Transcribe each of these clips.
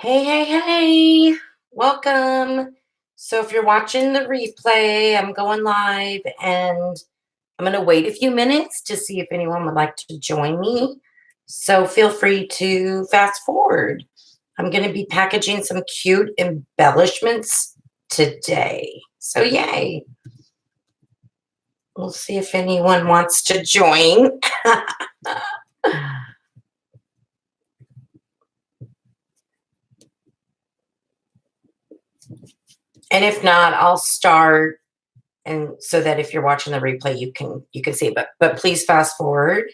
Hey, hey, hey, welcome. So, if you're watching the replay, I'm going live and I'm going to wait a few minutes to see if anyone would like to join me. So, feel free to fast forward. I'm going to be packaging some cute embellishments today. So, yay. We'll see if anyone wants to join. And if not, I'll start, and so that if you're watching the replay you can see, but please fast forward.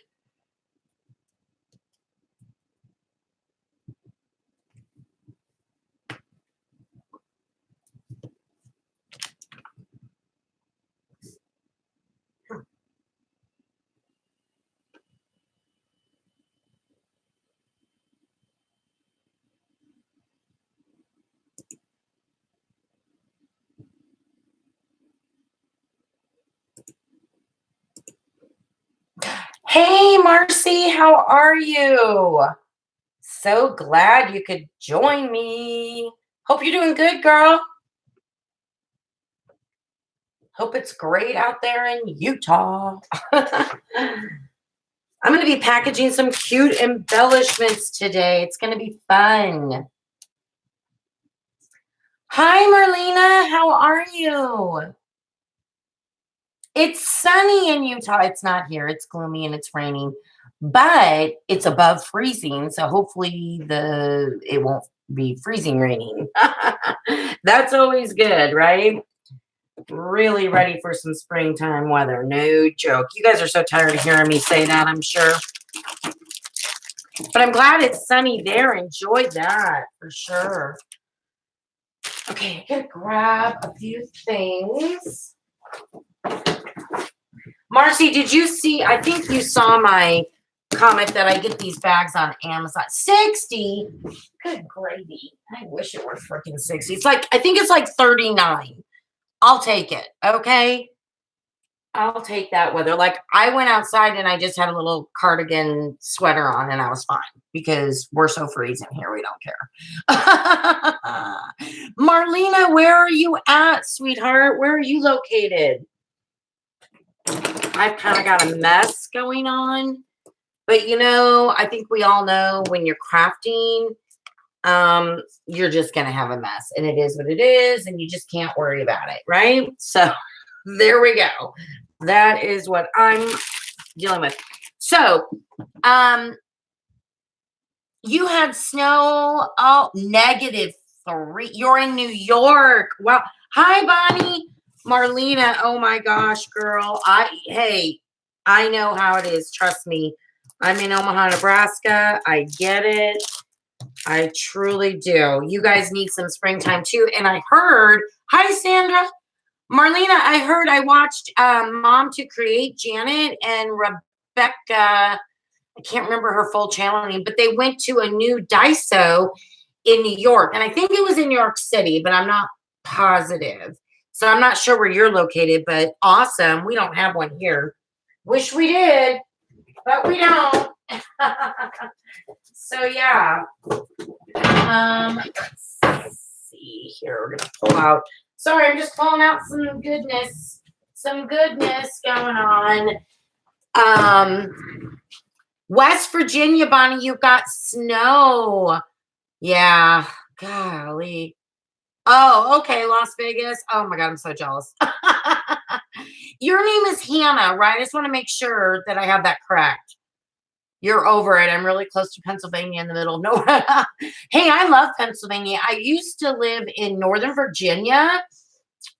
Hey Marcy, how are you? So glad you could join me. Hope you're doing good, girl. Hope it's great out there in Utah. I'm going to be packaging some cute embellishments today. It's going to be fun. Hi, Marlena. How are you? It's sunny in Utah. It's not here. It's gloomy and it's raining, but it's above freezing. So hopefully it won't be freezing raining. That's always good, right? Really ready for some springtime weather. No joke. You guys are so tired of hearing me say that, I'm sure. But I'm glad it's sunny there. Enjoy that for sure. Okay, I gotta grab a few things. Marcy, did you see? I think you saw my comment that I get these bags on Amazon. 60? Good gravy. I wish it were freaking 60. It's like, I think it's like 39. I'll take it. Okay. I'll take that weather. Like, I went outside and I just had a little cardigan sweater on and I was fine because we're so freezing here. We don't care. Marlena, where are you at, sweetheart? Where are you located? I've kind of got a mess going on, but I think we all know when you're crafting, you're just going to have a mess, and it is what it is, and you just can't worry about it, right? So there we go. That is what I'm dealing with. So, you had snow, -3. You're in New York. Wow. Hi, Bonnie. Marlena, oh my gosh, girl. Hey, I know how it is. Trust me. I'm in Omaha, Nebraska. I get it. I truly do. You guys need some springtime too. And I heard, hi, Sandra. Marlena, I watched Mom to Create, Janet and Rebecca. I can't remember her full channel name, but they went to a new Daiso in New York. And I think it was in New York City, but I'm not positive. So I'm not sure where you're located, but awesome. We don't have one here. Wish we did, but we don't. So yeah. Let's see here. We're gonna pull out. Sorry, I'm just pulling out some goodness going on. West Virginia, Bonnie, you got snow. Yeah, golly. Oh, okay, Las Vegas. Oh my God, I'm so jealous. Your name is Hannah, right? I just want to make sure that I have that correct. You're over it. I'm really close to Pennsylvania in the middle of nowhere. Hey, I love Pennsylvania. I used to live in Northern Virginia,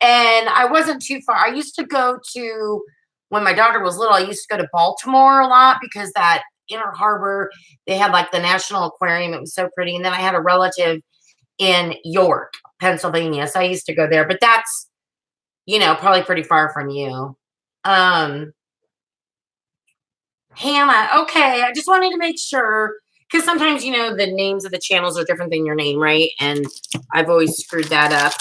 and I wasn't too far. I used to go to, when my daughter was little, I used to go to Baltimore a lot because that Inner Harbor, they had like the National Aquarium. It was so pretty. And then I had a relative in York, Pennsylvania. So I used to go there, but that's, probably pretty far from you. Hannah, okay. I just wanted to make sure because sometimes, the names of the channels are different than your name, right? And I've always screwed that up.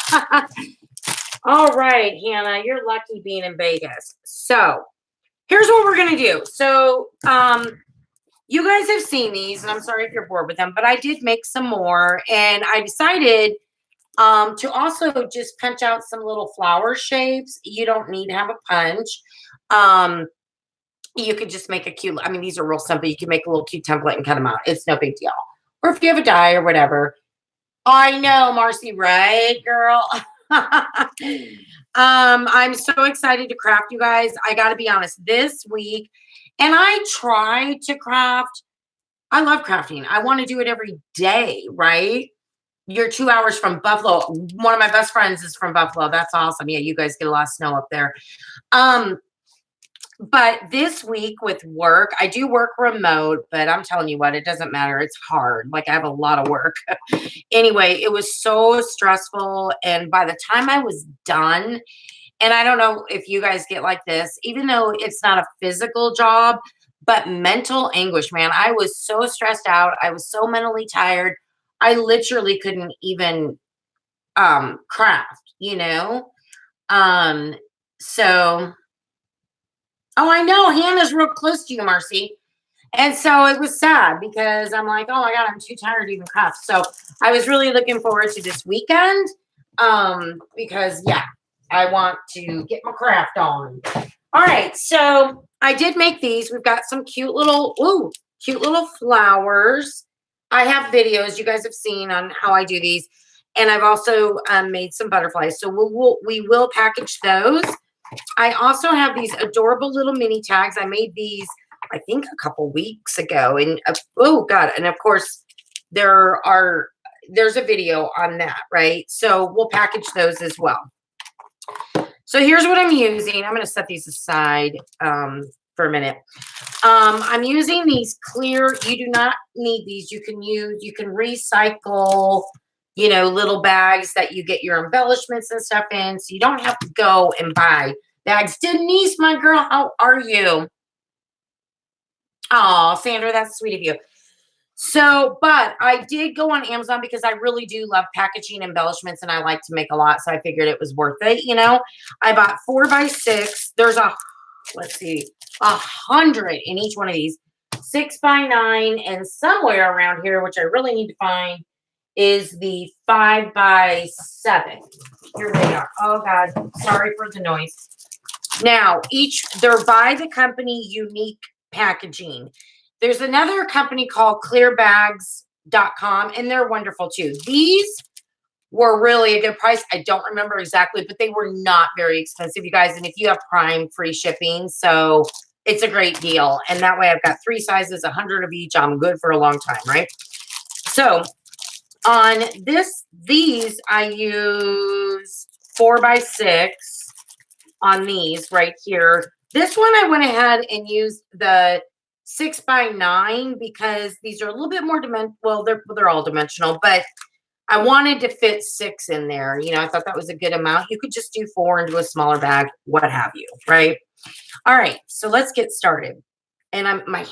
All right, Hannah, you're lucky being in Vegas. So here's what we're going to do. So, You guys have seen these, and I'm sorry if you're bored with them, but I did make some more, and I decided to also just punch out some little flower shapes. You don't need to have a punch. Um, you could just make a cute, I mean, these are real simple. You can make a little cute template and cut them out. It's no big deal. Or if you have a die or whatever. I know, Marcy, right, girl? I'm so excited to craft, you guys. I got to be honest, this week, and I try to craft. I love crafting. I want to do it every day, right? You're 2 hours from Buffalo. One of my best friends is from Buffalo. That's awesome. Yeah, you guys get a lot of snow up there. Um, but this week with work, I do work remote, but I'm telling you what, it doesn't matter. It's hard. Like I have a lot of work. Anyway, it was so stressful. And by the time I was done, and I don't know if you guys get like this, even though it's not a physical job, but mental anguish, man. I was so stressed out. I was so mentally tired. I literally couldn't even craft, you know? So oh, I know Hannah's real close to you, Marcy. And so it was sad because I'm like, oh my God, I'm too tired to even craft. So I was really looking forward to this weekend. Because yeah, I want to get my craft on. All right, so I did make these. We've got some cute little flowers. I have videos you guys have seen on how I do these, and I've also made some butterflies. So we will package those. I also have these adorable little mini tags. I made these, I think, a couple weeks ago, and oh God, and of course there's a video on that, right? So we'll package those as well. So here's what I'm using. I'm going to set these aside for a minute. I'm using these clear. You do not need these. You can recycle, you know, little bags that you get your embellishments and stuff in. So you don't have to go and buy bags. Denise, my girl, how are you? Oh, Sandra, that's sweet of you. So, but I did go on Amazon because I really do love packaging embellishments and I like to make a lot. So I figured it was worth it. You know, I bought 4x6. There's let's see, 100 in each one of these, 6x9, and somewhere around here, which I really need to find, is the 5x7. Here they are. Oh God, sorry for the noise. Now, they're by the company Unique Packaging. There's another company called clearbags.com, and they're wonderful too. These were really a good price. I don't remember exactly, but they were not very expensive, you guys. And if you have Prime, free shipping. So it's a great deal. And that way I've got 3 sizes, 100 of each. I'm good for a long time, right? So on these, I use 4x6 on these right here. This one I went ahead and used the 6x9 because these are a little bit more well, they're all dimensional, but I wanted to fit 6 in there. You know, I thought that was a good amount. You could just do 4 into a smaller bag, what have you, right? All right, so let's get started. And my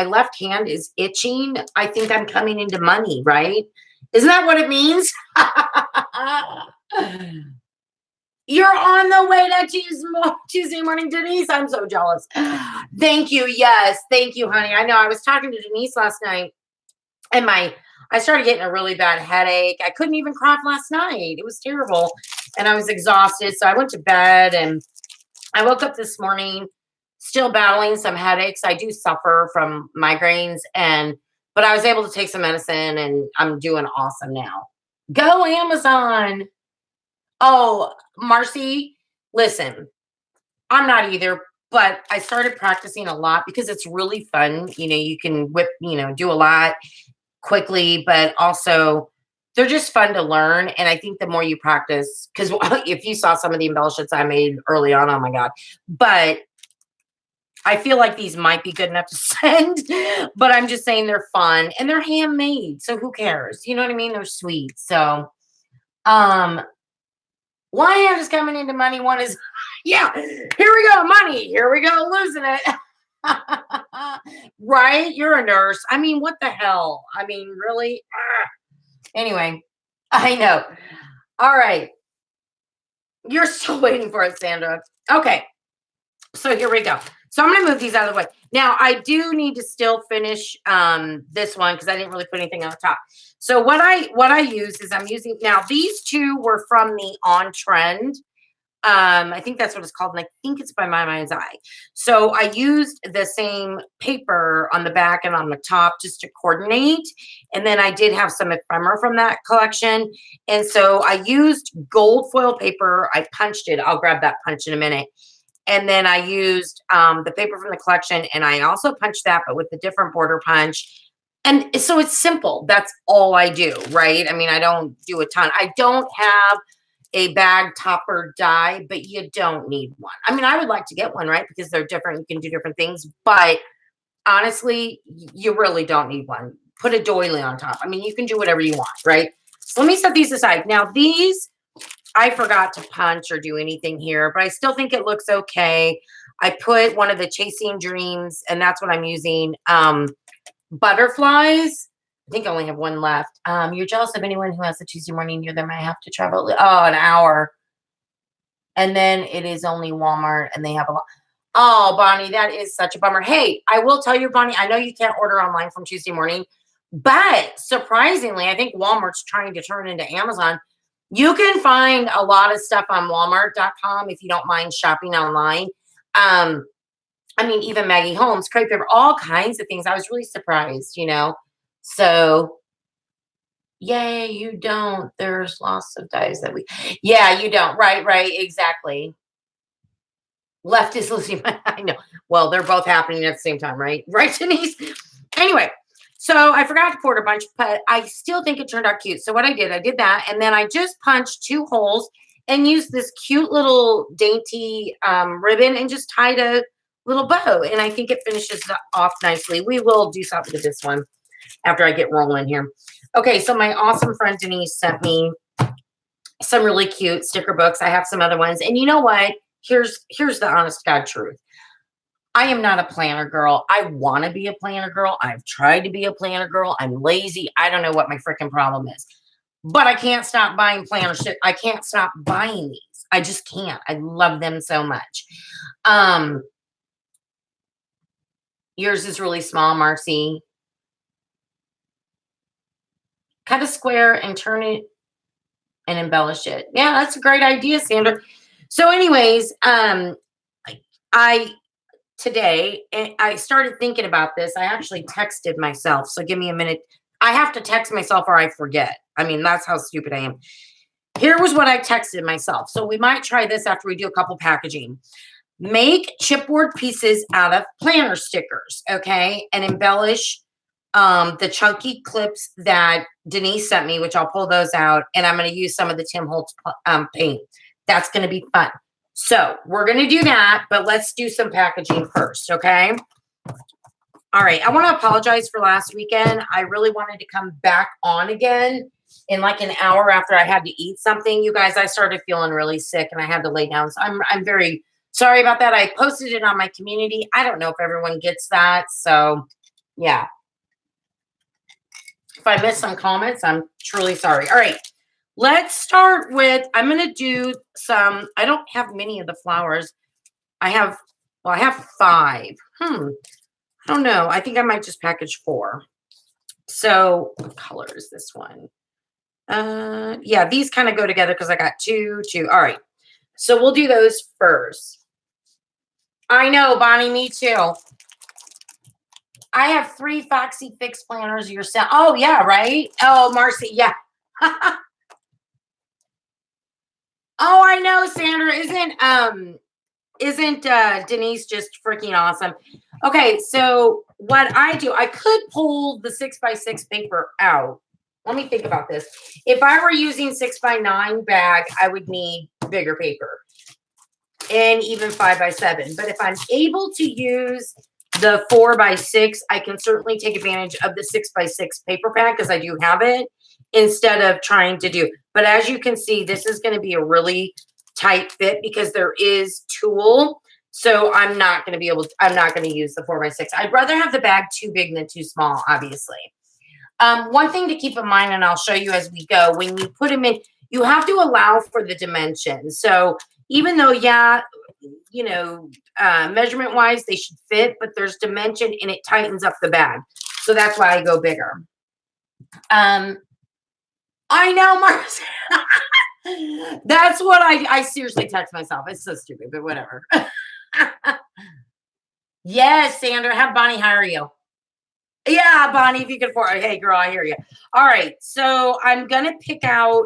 left hand is itching. I think I'm coming into money, right? Isn't that what it means? You're on the way to Tuesday morning, Denise. I'm so jealous. Thank you. Yes. Thank you, honey. I know I was talking to Denise last night and I started getting a really bad headache. I couldn't even craft last night. It was terrible. And I was exhausted. So I went to bed and I woke up this morning still battling some headaches. I do suffer from migraines but I was able to take some medicine and I'm doing awesome now. Go Amazon. Oh, Marcy, listen, I'm not either, but I started practicing a lot because it's really fun. You know, you can do a lot quickly, but also they're just fun to learn. And I think the more you practice, because if you saw some of the embellishments I made early on, oh my God. But I feel like these might be good enough to send, but I'm just saying they're fun and they're handmade. So who cares? You know what I mean? They're sweet. So, one hand is coming into money. One is, yeah, here we go, money. Here we go, losing it. Right? You're a nurse. I mean, what the hell? I mean, really? Anyway, I know. All right. You're still waiting for it, Sandra. Okay. So here we go. So I'm going to move these out of the way. Now, I do need to still finish this one because I didn't really put anything on the top. So what I use is I'm using, now these two were from the On Trend. I think that's what it's called, and I think it's by My Mind's Eye. So I used the same paper on the back and on the top just to coordinate. And then I did have some ephemera from that collection. And so I used gold foil paper. I punched it. I'll grab that punch in a minute. And then I used the paper from the collection, and I also punched that, but with a different border punch. And so it's simple. That's all I do, right? I mean, I don't do a ton. I don't have a bag topper die, but you don't need one. I mean, I would like to get one, right? Because they're different. You can do different things. But honestly, you really don't need one. Put a doily on top. I mean, you can do whatever you want, right? So let me set these aside. Now, these, I forgot to punch or do anything here, but I still think it looks okay. I put one of the Chasing Dreams, and that's what I'm using. Butterflies. I think I only have one left. You're jealous of anyone who has a Tuesday morning near them. I have to travel, an hour. And then it is only Walmart, and they have a lot. Oh, Bonnie, that is such a bummer. Hey, I will tell you, Bonnie, I know you can't order online from Tuesday morning, but surprisingly, I think Walmart's trying to turn into Amazon. You can find a lot of stuff on Walmart.com if you don't mind shopping online. I mean, even Maggie Holmes, crepe paper, all kinds of things. I was really surprised, So, yay, you don't. There's lots of dyes that yeah, you don't. Right, exactly. Left is listening. I know. Well, they're both happening at the same time, right? Right, Denise? Anyway, so I forgot to pour a bunch, but I still think it turned out cute. So what I did that, and then I just punched 2 holes and used this cute little dainty ribbon and just tied a little bow. And I think it finishes off nicely. We will do something to this one after I get rolling here. Okay, so my awesome friend Denise sent me some really cute sticker books. I have some other ones. And you know what? Here's the honest God truth. I am not a planner girl. I want to be a planner girl. I've tried to be a planner girl. I'm lazy. I don't know what my freaking problem is. But I can't stop buying planner shit. I can't stop buying these. I just can't. I love them so much. Yours is really small, Marcy. Cut a square and turn it and embellish it. Yeah, that's a great idea, Sandra. So anyways, today I started thinking about this. I actually texted myself. So give me a minute. I have to text myself or I forget. I mean, that's how stupid I am. Here was what I texted myself. So we might try this after we do a couple packaging. Make chipboard pieces out of planner stickers, okay? And embellish the chunky clips that Denise sent me, which I'll pull those out. And I'm going to use some of the Tim Holtz paint. That's going to be fun. So we're going to do that, but let's do some packaging first, okay? All right. I want to apologize for last weekend. I really wanted to come back on again in like an hour after I had to eat something. You guys, I started feeling really sick and I had to lay down. So I'm very sorry about that. I posted it on my community. I don't know if everyone gets that. So yeah. If I missed some comments, I'm truly sorry. All right. Let's start with, I'm going to do some, I don't have many of the flowers. I have 5. I don't know. I think I might just package 4. So what color is this one? Yeah, these kind of go together because I got 2. All right. So we'll do those first. I know, Bonnie, me too. I have 3 Foxy Fix planners yourself. Oh, yeah, right? Oh, Marcy, yeah. Oh, I know, Sandra. Isn't Denise just freaking awesome? Okay, so what I do, I could pull the 6x6 paper out. Let me think about this. If I were using 6x9 bag, I would need bigger paper and even 5x7. But if I'm able to use the 4x6, I can certainly take advantage of the 6x6 paper pad because I do have it instead of trying to do. But as you can see, this is going to be a really tight fit because there is tulle. So I'm not going to I'm not going to use the 4x6. I'd rather have the bag too big than too small, obviously. One thing to keep in mind, and I'll show you as we go, when you put them in, you have to allow for the dimensions. So even though, yeah, you know, measurement wise, they should fit, but there's dimension and it tightens up the bag. So that's why I go bigger. I know, Mars. That's what I seriously text myself. It's so stupid, but whatever. Yes, Sandra, have Bonnie hire you. Yeah, Bonnie, if you can afford it. Hey, girl, I hear you. All right, so I'm gonna pick out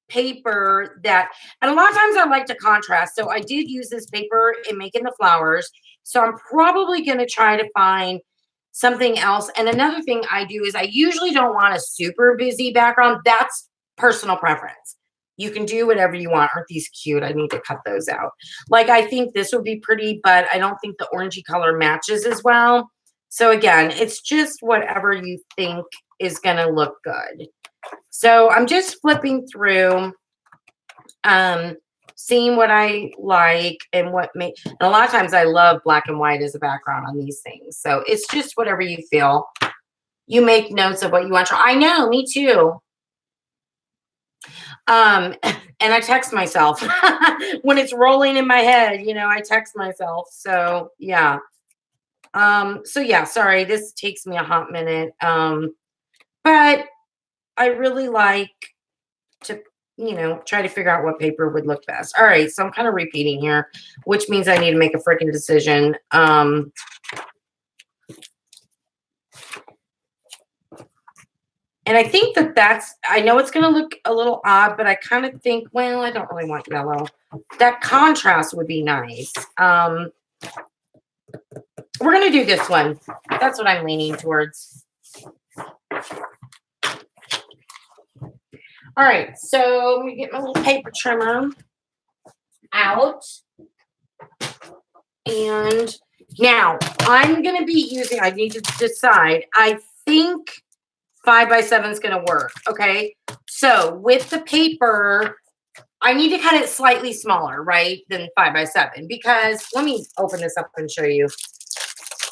paper that, and a lot of times I like to contrast. So I did use this paper in making the flowers. So I'm probably gonna try to find something else. And another thing I do is I usually don't want a super busy background. That's personal preference. You can do whatever you want. Aren't these cute? I need to cut those out. Like, I think this would be pretty, but I don't think the orangey color matches as well. So again, it's just whatever you think is going to look good. So I'm just flipping through, seeing what I like and what may, and a lot of times I love black and white as a background on these things. So it's just whatever you feel. You make notes of what you want to try. I know, me too. And I text myself when it's rolling in my head, you know, I text myself. So yeah. So yeah, sorry, this takes me a hot minute. But I really like to, you know, try to figure out what paper would look best. All right, so I'm kind of repeating here, which means I need to make a freaking decision. And I think that that's, I know it's going to look a little odd, but I kind of think, well, I don't really want yellow. That contrast would be nice. We're going to do this one. That's what I'm leaning towards. All right, so let me get my little paper trimmer out. And now I'm going to be using, I need to decide, I think 5x7 is going to work. Okay. So with the paper, I need to cut it slightly smaller, right, than 5x7, because let me open this up and show you.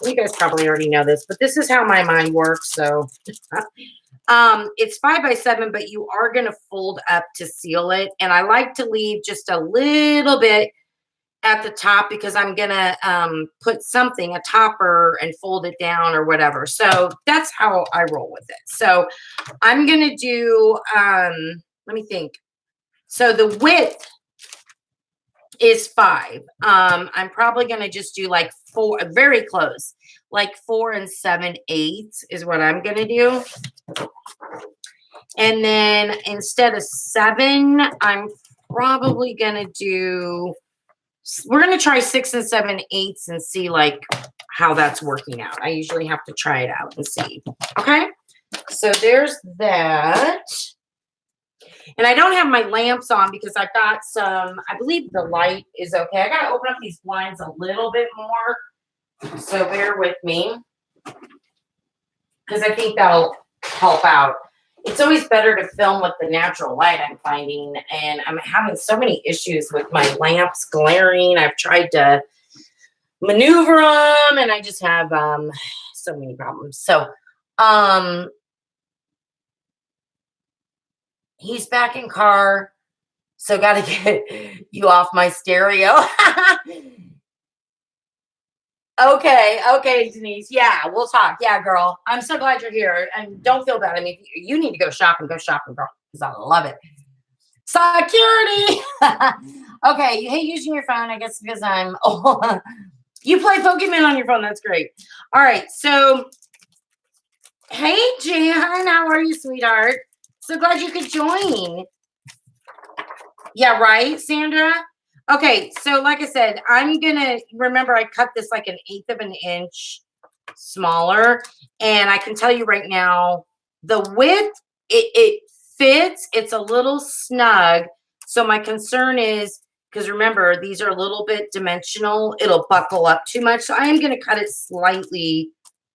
You guys probably already know this, but this is how my mind works. So it's 5x7, but you are going to fold up to seal it. And I like to leave just a little bit at the top because I'm going to put something, a topper, and fold it down or whatever. So that's how I roll with it. So I'm going to do, let me think. So the width is 5. I'm probably going to just do like 4, very close, like 4 7/8 is what I'm going to do. And then instead of 7, I'm probably going to do, we're going to try 6 7/8 and see like how that's working out. I usually have to try it out and see. Okay. So there's that. And I don't have my lamps on because I've got some, I believe the light is okay. I got to open up these blinds a little bit more. So bear with me because I think that'll help out. It's always better to film with the natural light, I'm finding, and I'm having so many issues with my lamps glaring. I've tried to maneuver them, and I just have so many problems. So, he's back in car, so got to get you off my stereo. Okay, Denise. Yeah, we'll talk. Yeah, girl. I'm so glad you're here. And don't feel bad. I mean, you need to go shopping, girl, because I love it. Security. Okay, you hate using your phone, I guess, because I'm old. You play Pokemon on your phone. That's great. All right, so hey, Jan, how are you, sweetheart? So glad you could join. Yeah, right, Sandra? Okay, so like I said, I'm going to, remember I cut this like 1/8 of an inch smaller. And I can tell you right now, the width, it fits. It's a little snug. So my concern is, because remember, these are a little bit dimensional. It'll buckle up too much. So I am going to cut it slightly,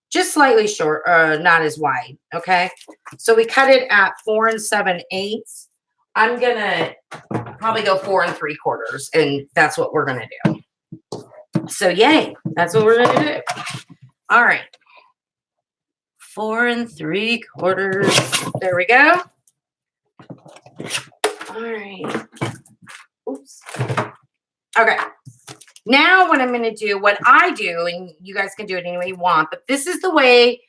just slightly short, not as wide. Okay, so we cut it at 4 7/8. I'm going to probably go 4 3/4, and that's what we're going to do. So yay, that's what we're going to do. All right. 4 3/4. There we go. All right. Oops. Okay. Now what I'm going to do, what I do, and you guys can do it any way you want, but this is the way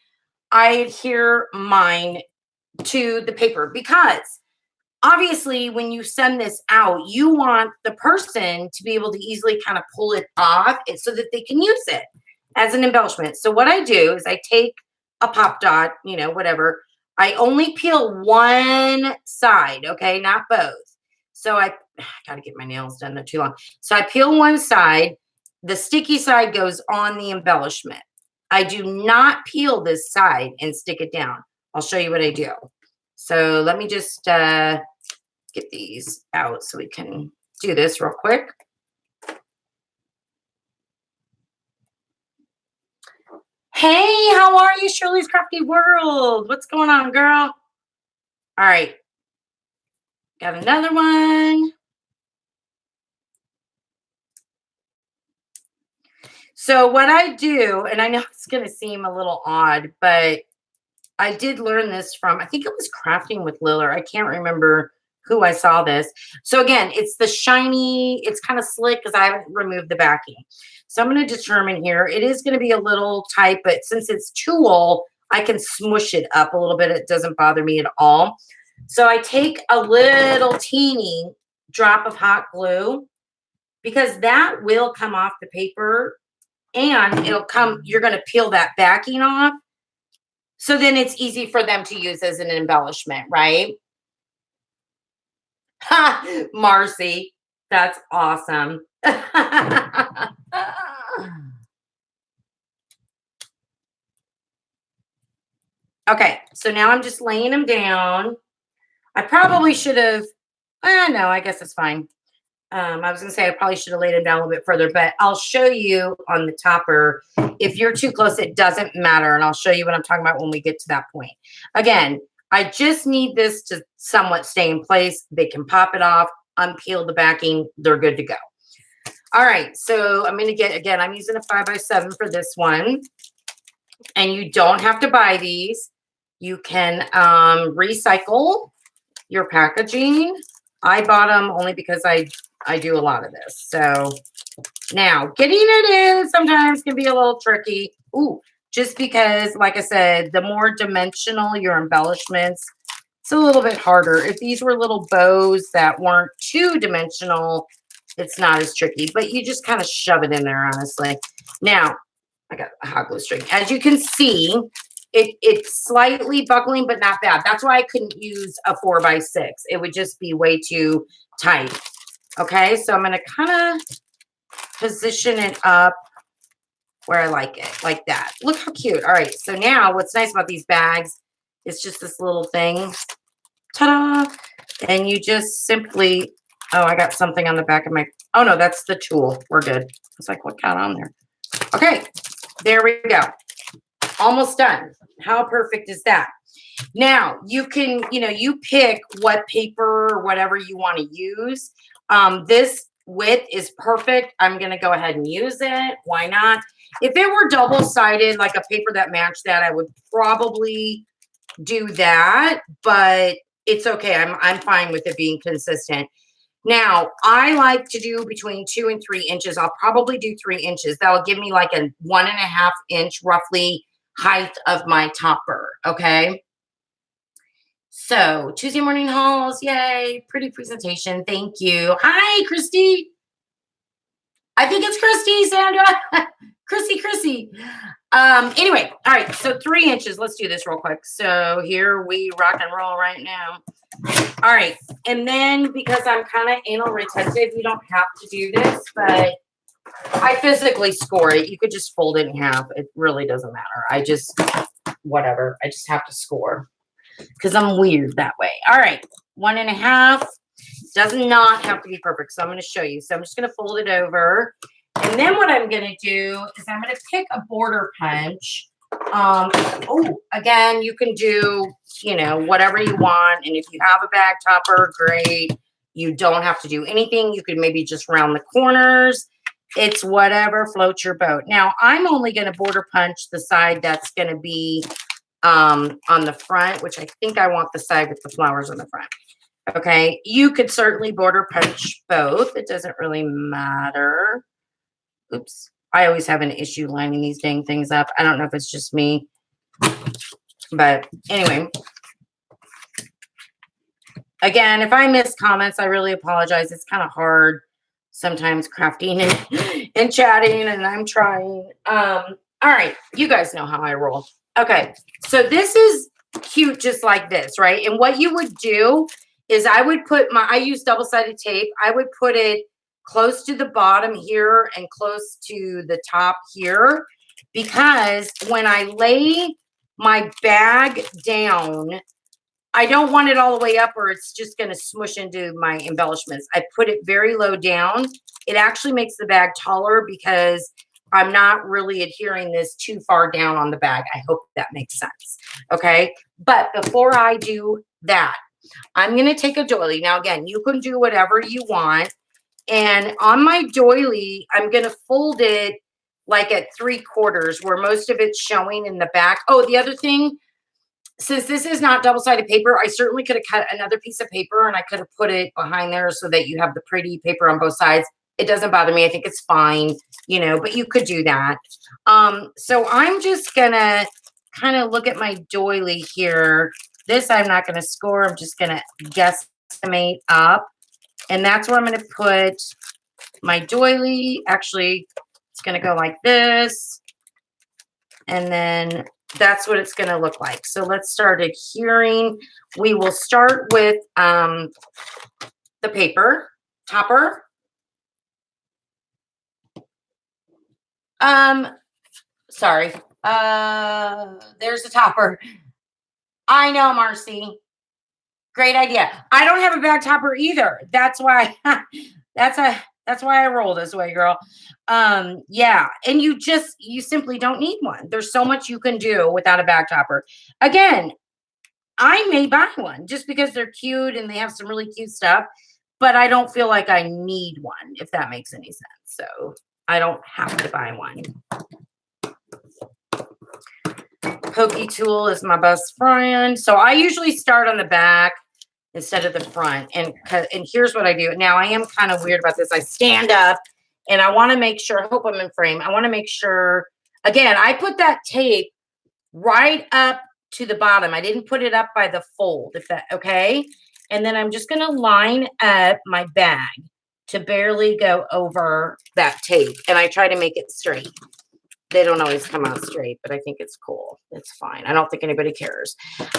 I adhere mine to the paper, because obviously when you send this out, you want the person to be able to easily kind of pull it off so that they can use it as an embellishment. So what I do is I take a pop dot, you know, whatever. I only peel one side, okay, not both. So I got to get my nails done, they're too long. So I peel one side, the sticky side goes on the embellishment. I do not peel this side and stick it down. I'll show you what I do. So let me just get these out so we can do this real quick. Hey, how are you, Shirley's Crafty World? What's going on, girl? All right. Got another one. So what I do, and I know it's going to seem a little odd, but I did learn this from, I think it was Crafting with Liller. I can't remember who I saw this. So again, it's the shiny, it's kind of slick because I haven't removed the backing. So I'm going to determine here, it is going to be a little tight, but since it's tulle, I can smush it up a little bit. It doesn't bother me at all. So I take a little teeny drop of hot glue, because that will come off the paper and it'll come, you're going to peel that backing off. So then it's easy for them to use as an embellishment, right? Ha, Marcy, that's awesome. Okay, so now I'm just laying them down. I probably should have, no, I guess it's fine. I was going to say I probably should have laid them down a little bit further, but I'll show you on the topper. If you're too close, it doesn't matter, and I'll show you what I'm talking about when we get to that point. Again, I just need this to somewhat stay in place. They can pop it off, unpeel the backing. They're good to go. All right, so I'm going to get, again, I'm using a 5x7 for this one, and you don't have to buy these. You can recycle your packaging. I bought them only because I do a lot of this. So now getting it in sometimes can be a little tricky. Ooh, just because, like I said, the more dimensional your embellishments, it's a little bit harder. If these were little bows that weren't two dimensional, it's not as tricky, but you just kind of shove it in there, honestly. Now, I got a hot glue string. As you can see, it's slightly buckling, but not bad. That's why I couldn't use a 4x6. It would just be way too tight. Okay, so I'm going to kind of position it up where I like it, like that. Look how cute. All right, so now what's nice about these bags is just this little thing. Ta-da! And you just simply, oh, I got something on the back of my, oh no, that's the tool. We're good. It's like, what got on there? Okay, there we go. Almost done. How perfect is that? Now you can, you pick what paper or whatever you want to use. This width is perfect. I'm going to go ahead and use it. Why not? If it were double-sided, like a paper that matched that, I would probably do that, but it's okay. I'm fine with it being consistent. Now, I like to do between 2 and 3 inches. I'll probably do 3 inches. That'll give me like a 1.5 inch roughly height of my topper, okay? So, Tuesday morning hauls, yay, pretty presentation, thank you. Hi, Christy. I think it's Christy, Sandra. Chrissy. Anyway, all right, so 3 inches. Let's do this real quick. So here we rock and roll right now. All right, and then because I'm kind of anal retentive, you don't have to do this, but I physically score it. You could just fold it in half. It really doesn't matter. Whatever. I just have to score because I'm weird that way. All right, 1.5. Does not have to be perfect. So I'm going to show you. So I'm just going to fold it over. And then what I'm going to do is I'm going to pick a border punch. Again, you can do, whatever you want. And if you have a bag topper, great. You don't have to do anything. You could maybe just round the corners. It's whatever floats your boat. Now, I'm only going to border punch the side that's going to be on the front, which I think I want the side with the flowers on the front. Okay, you could certainly border punch both. It doesn't really matter. Oops. I always have an issue lining these dang things up. I don't know if it's just me, but anyway. Again, if I miss comments, I really apologize. It's kind of hard sometimes crafting and chatting, and I'm trying. All right. You guys know how I roll. Okay. So this is cute just like this, right? And what you would do is I would put I use double-sided tape. I would put it close to the bottom here and close to the top here, because when I lay my bag down, I don't want it all the way up or it's just going to smush into my embellishments. I put it very low down. It actually makes the bag taller because I'm not really adhering this too far down on the bag. I hope that makes sense. Okay. But before I do that, I'm going to take a doily. Now, again, you can do whatever you want. And on my doily, I'm going to fold it like at 3/4 where most of it's showing in the back. Oh, the other thing, since this is not double-sided paper, I certainly could have cut another piece of paper and I could have put it behind there so that you have the pretty paper on both sides. It doesn't bother me. I think it's fine, you know, but you could do that. So I'm just going to kind of look at my doily here. This I'm not going to score. I'm just going to guesstimate up. And that's where I'm going to put my doily. Actually, it's going to go like this. And then that's what it's going to look like. So let's start adhering. We will start with the paper topper. Sorry. There's the topper. I know, Marcy. Great idea. I don't have a bag topper either. That's why that's why I roll this way, girl. Yeah, and you simply don't need one. There's so much you can do without a bag topper. Again, I may buy one just because they're cute and they have some really cute stuff, but I don't feel like I need one, if that makes any sense. So I don't have to buy one. Pokey tool is my best friend. So I usually start on the back instead of the front. And here's what I do. Now, I am kind of weird about this. I stand up and I want to make sure, I hope I'm in frame. I want to make sure, again, I put that tape right up to the bottom. I didn't put it up by the fold, if that, okay? And then I'm just going to line up my bag to barely go over that tape. And I try to make it straight. They don't always come out straight, but I think it's cool. It's fine. I don't think anybody cares.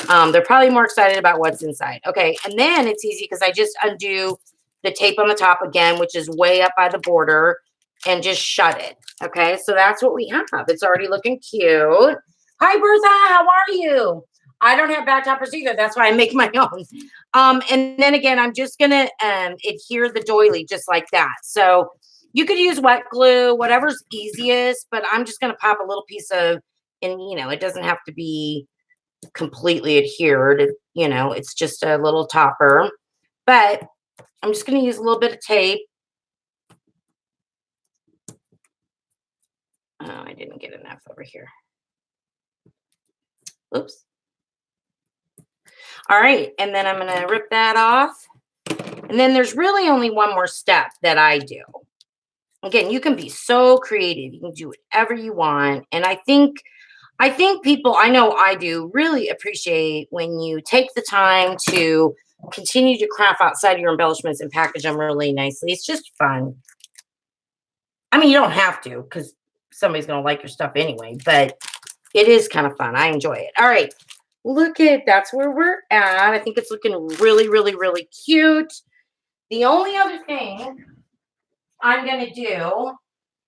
They're probably more excited about what's inside. Okay, and then it's easy because I just undo the tape on the top again, which is way up by the border, and just shut it. Okay, so that's what we have. It's already looking cute. Hi, Bertha. How are you? I don't have bag toppers either. That's why I make my own. And then again, I'm just going to adhere the doily just like that. So you could use wet glue, whatever's easiest, but I'm just going to pop a little piece of, and you know, it doesn't have to be completely adhered. You know, it's just a little topper, but I'm just going to use a little bit of tape. Oh, I didn't get enough over here. Oops. All right. And then I'm going to rip that off. And then there's really only one more step that I do. Again, you can be so creative. You can do whatever you want. And I think people, I know I do, really appreciate when you take the time to continue to craft outside of your embellishments and package them really nicely. It's just fun. I mean, you don't have to because somebody's going to like your stuff anyway, but it is kind of fun. I enjoy it. All right. Look at, that's where we're at. I think it's looking really, really, really cute. The only other thing I'm going to do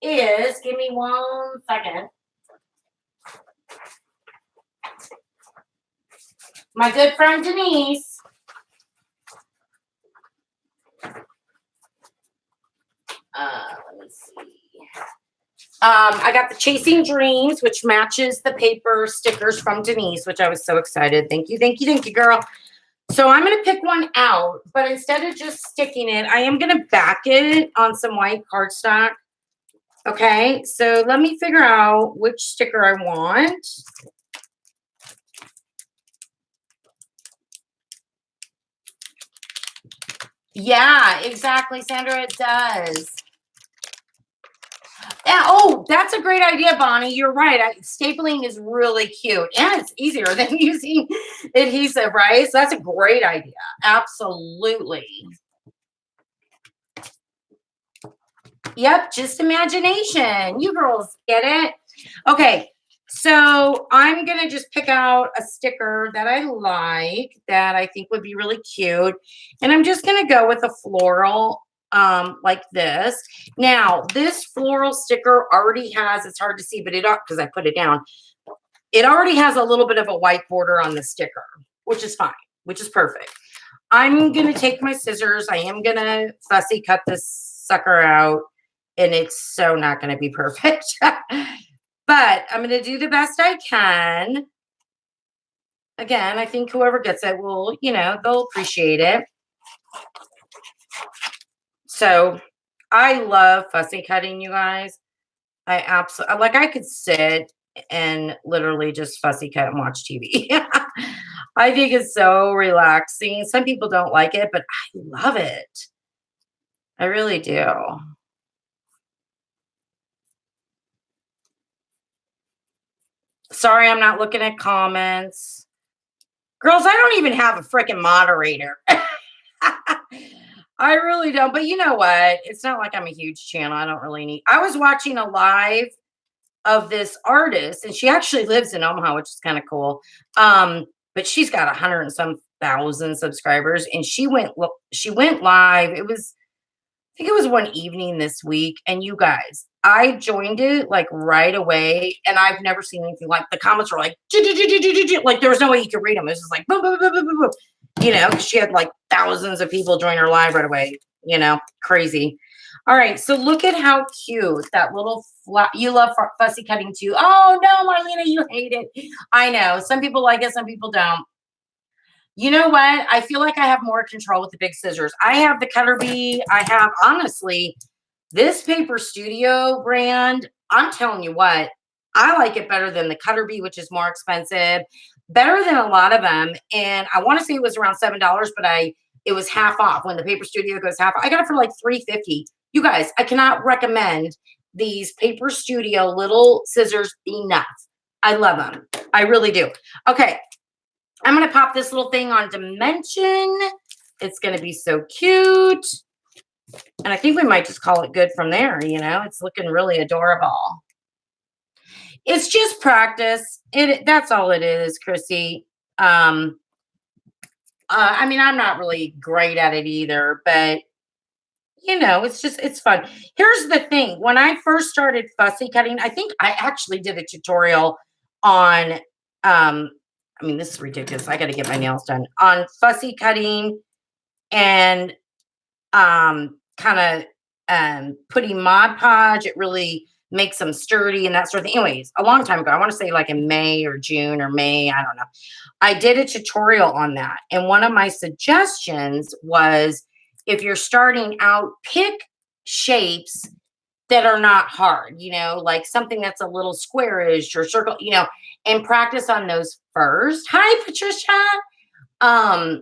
is, give me 1 second. My good friend Denise. Let me see. I got the Chasing Dreams, which matches the paper stickers from Denise, which I was so excited. Thank you, thank you, thank you, girl. So I'm going to pick one out, but instead of just sticking it, I am going to back it on some white cardstock. Okay, so let me figure out which sticker I want. Yeah, exactly, Sandra, it does. Yeah, oh, that's a great idea, Bonnie. You're right. Stapling is really cute and it's easier than using adhesive, right? So that's a great idea. Absolutely. Yep, just imagination. You girls get it. Okay, so I'm going to just pick out a sticker that I like that I think would be really cute. And I'm just going to go with a floral like this. Now, this floral sticker already has, it's hard to see, but it because I put it down. It already has a little bit of a white border on the sticker, which is fine, which is perfect. I'm going to take my scissors. I am going to fussy cut this sucker out, and it's so not going to be perfect. But I'm going to do the best I can. Again, I think whoever gets it will, they'll appreciate it. So I love fussy cutting, you guys. I absolutely, like, I could sit and literally just fussy cut and watch TV. I think it's so relaxing. Some people don't like it, but I love it. I really do. Sorry, I'm not looking at comments. Girls, I don't even have a freaking moderator. I really don't. But you know what? It's not like I'm a huge channel. I don't really need. I was watching a live of this artist, and she actually lives in Omaha, which is kind of cool. But she's got 100 and some thousand subscribers, and she went live. I think it was one evening this week, and you guys, I joined it like right away, and I've never seen anything like. The comments were like, like there was no way you could read them. It was just like boom, boom, boom, boom, boom, boom. She had like thousands of people join her live right away. Crazy. All right, so look at how cute that little flat. You love fussy cutting too. Oh no, Marlena, you hate it. I know. Some people like it, some people don't. You know what? I feel like I have more control with the big scissors. I have the Cutter Bee. I have, honestly, this Paper Studio brand. I'm telling you what, I like it better than the Cutter Bee, which is more expensive, better than a lot of them. And I want to say it was around $7, but it was half off. When the Paper Studio goes half off, I got it for like $3.50. You guys, I cannot recommend these Paper Studio little scissors enough. I love them. I really do. Okay. I'm going to pop this little thing on dimension. It's going to be so cute. And I think we might just call it good from there. It's looking really adorable. It's just practice. That's all it is, Chrissy. I mean, I'm not really great at it either, but it's fun. Here's the thing. When I first started fussy cutting, I think I actually did a tutorial on, I mean, this is ridiculous. I got to get my nails done on fussy cutting and kind of putting Mod Podge. It really makes them sturdy and that sort of thing. Anyways, a long time ago, I want to say like in May or June or May, I don't know. I did a tutorial on that. And one of my suggestions was, if you're starting out, pick shapes that are not hard, like something that's a little squarish or circle, and practice on those first. Hi, Patricia.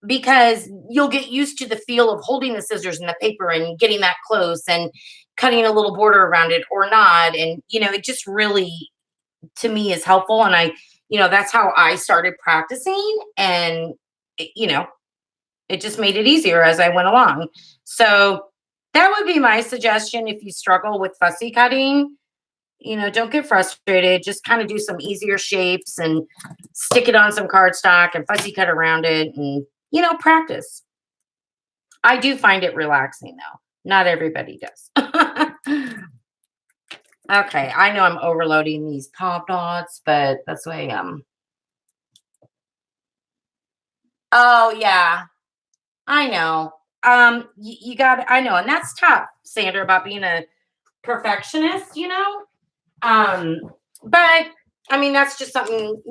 Because you'll get used to the feel of holding the scissors and the paper and getting that close and cutting a little border around it or not. And, it just really, to me, is helpful. And that's how I started practicing. And, it just made it easier as I went along. So that would be my suggestion if you struggle with fussy cutting. Don't get frustrated. Just kind of do some easier shapes and stick it on some cardstock and fussy cut around it and, practice. I do find it relaxing, though. Not everybody does. Okay, I know I'm overloading these pop dots, but that's the way Oh, yeah. I know. You got, I know, and that's tough, Sandra, about being a perfectionist, but I mean, that's just something,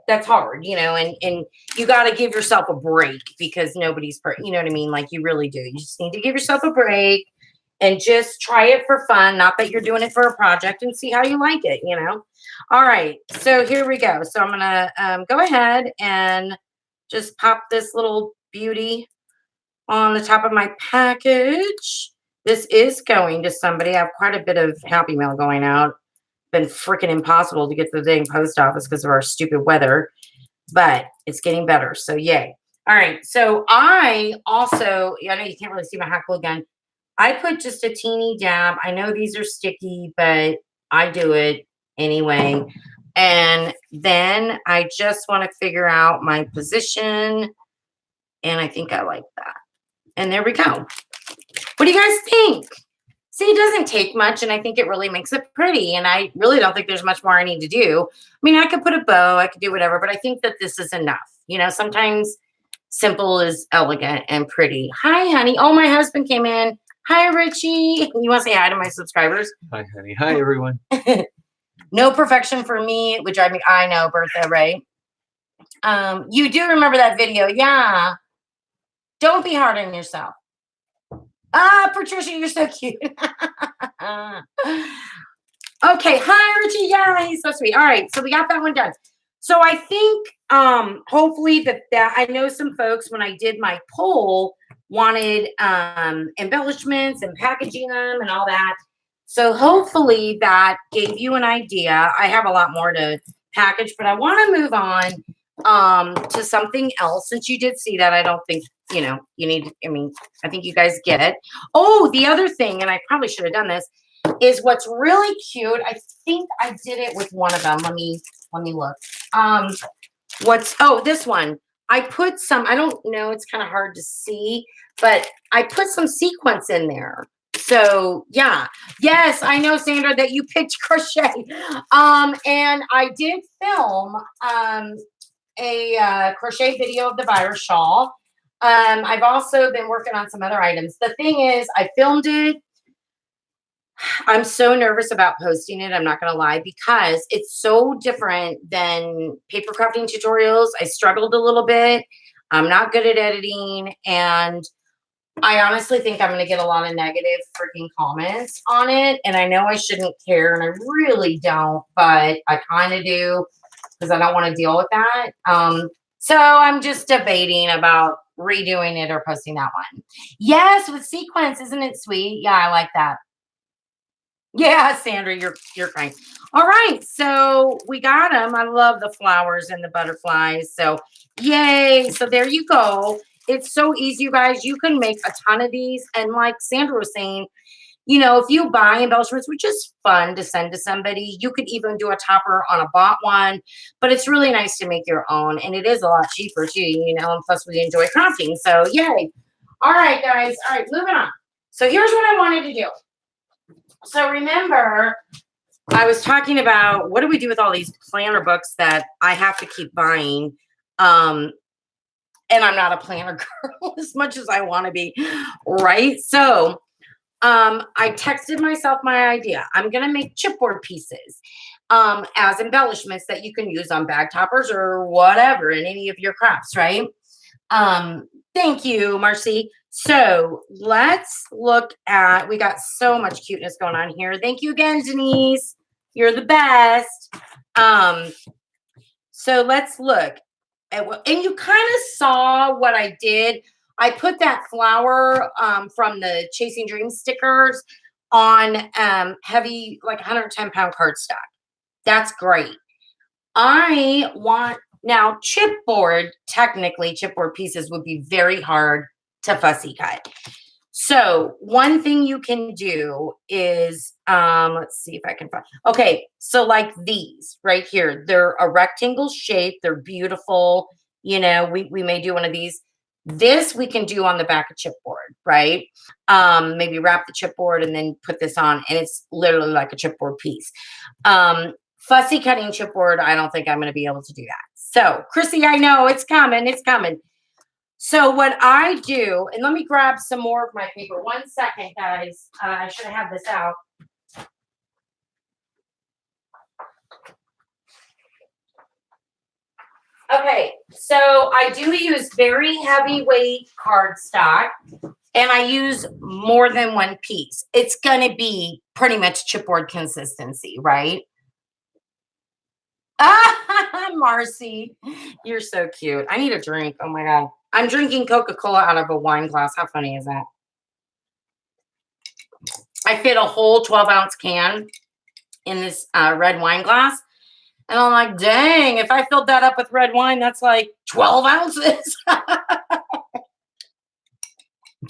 that's hard, and you got to give yourself a break because nobody's, you know what I mean? Like, you really do. You just need to give yourself a break and just try it for fun. Not that you're doing it for a project, and see how you like it, All right. So here we go. So I'm going to go ahead and just pop this little beauty on the top of my package. This is going to somebody. I have quite a bit of happy mail going out. Been freaking impossible to get to the dang post office because of our stupid weather, but it's getting better. So yay. All right. So I also, I know you can't really see my hot glue gun. I put just a teeny dab. I know these are sticky, but I do it anyway. And then I just want to figure out my position. And I think I like that. And there we go. What do you guys think? See, it doesn't take much, and I think it really makes it pretty. And I really don't think there's much more I need to do. I mean, I could put a bow, I could do whatever, but I think that this is enough. Sometimes simple is elegant and pretty. Hi, honey. Oh, my husband came in. Hi, Richie. You want to say hi to my subscribers? Hi, honey. Hi, everyone. No perfection for me. It would drive me. I know, Bertha, right? You do remember that video. Yeah. Don't be hard on yourself. Patricia, you're so cute. Okay. Hi, Richie. Yeah, he's so sweet. All right. So we got that one done. So I think hopefully that I know some folks when I did my poll wanted embellishments and packaging them and all that. So hopefully that gave you an idea. I have a lot more to package, but I want to move on to something else. Since you did see that, I don't think you need, I think you guys get it. Oh, the other thing, and I probably should have done this, is what's really cute. I think I did it with one of them. Let me look. This one. I put some, I don't know, it's kind of hard to see, but I put some sequins in there. So yeah. Yes, I know, Sandra, that you picked crochet. And I did film a crochet video of the virus shawl. I've also been working on some other items. The thing is, I filmed it. I'm so nervous about posting it. I'm not going to lie, because it's so different than paper crafting tutorials. I struggled a little bit. I'm not good at editing. And I honestly think I'm going to get a lot of negative freaking comments on it. And I know I shouldn't care, and I really don't, but I kind of do because I don't want to deal with that. So I'm just debating about redoing it or posting that one. Yes, with sequins. Isn't it sweet? Yeah, I like that. Yeah, Sandra, you're kind. All right, so we got them. I love the flowers and the butterflies. So yay. So there you go. It's so easy, you guys. You can make a ton of these. And like Sandra was saying, if you buy embellishments, which is fun to send to somebody, you could even do a topper on a bought one, but it's really nice to make your own. And it is a lot cheaper too, and plus we enjoy crafting. So yay. All right, guys. All right, moving on. So here's what I wanted to do. So remember, I was talking about what do we do with all these planner books that I have to keep buying. And I'm not a planner girl as much as I want to be, right? So I texted myself my idea. I'm going to make chipboard pieces as embellishments that you can use on bag toppers or whatever in any of your crafts, right? Thank you, Marcy. So let's look at, we got so much cuteness going on here. Thank you again, Denise. You're the best. So let's look at what, and you kind of saw what I did. I put that flower from the Chasing Dreams stickers on heavy, like 110-pound cardstock. That's great. I want, now chipboard, technically chipboard pieces would be very hard to fussy cut. So one thing you can do is, let's see if I can find, okay. So like these right here, they're a rectangle shape. They're beautiful. We may do one of these. This we can do on the back of chipboard, right? Maybe wrap the chipboard and then put this on, and it's literally like a chipboard piece. Fussy cutting chipboard, I don't think I'm going to be able to do that. So, Chrissy, I know it's coming. It's coming. So what I do, and let me grab some more of my paper. 1 second, guys. I should have this out. Okay, so I do use very heavyweight cardstock, and I use more than one piece. It's going to be pretty much chipboard consistency, right? Marcy, you're so cute. I need a drink. Oh my God. I'm drinking Coca-Cola out of a wine glass. How funny is that? I fit a whole 12-ounce can in this red wine glass. And I'm like, dang, if I filled that up with red wine, that's like 12 ounces.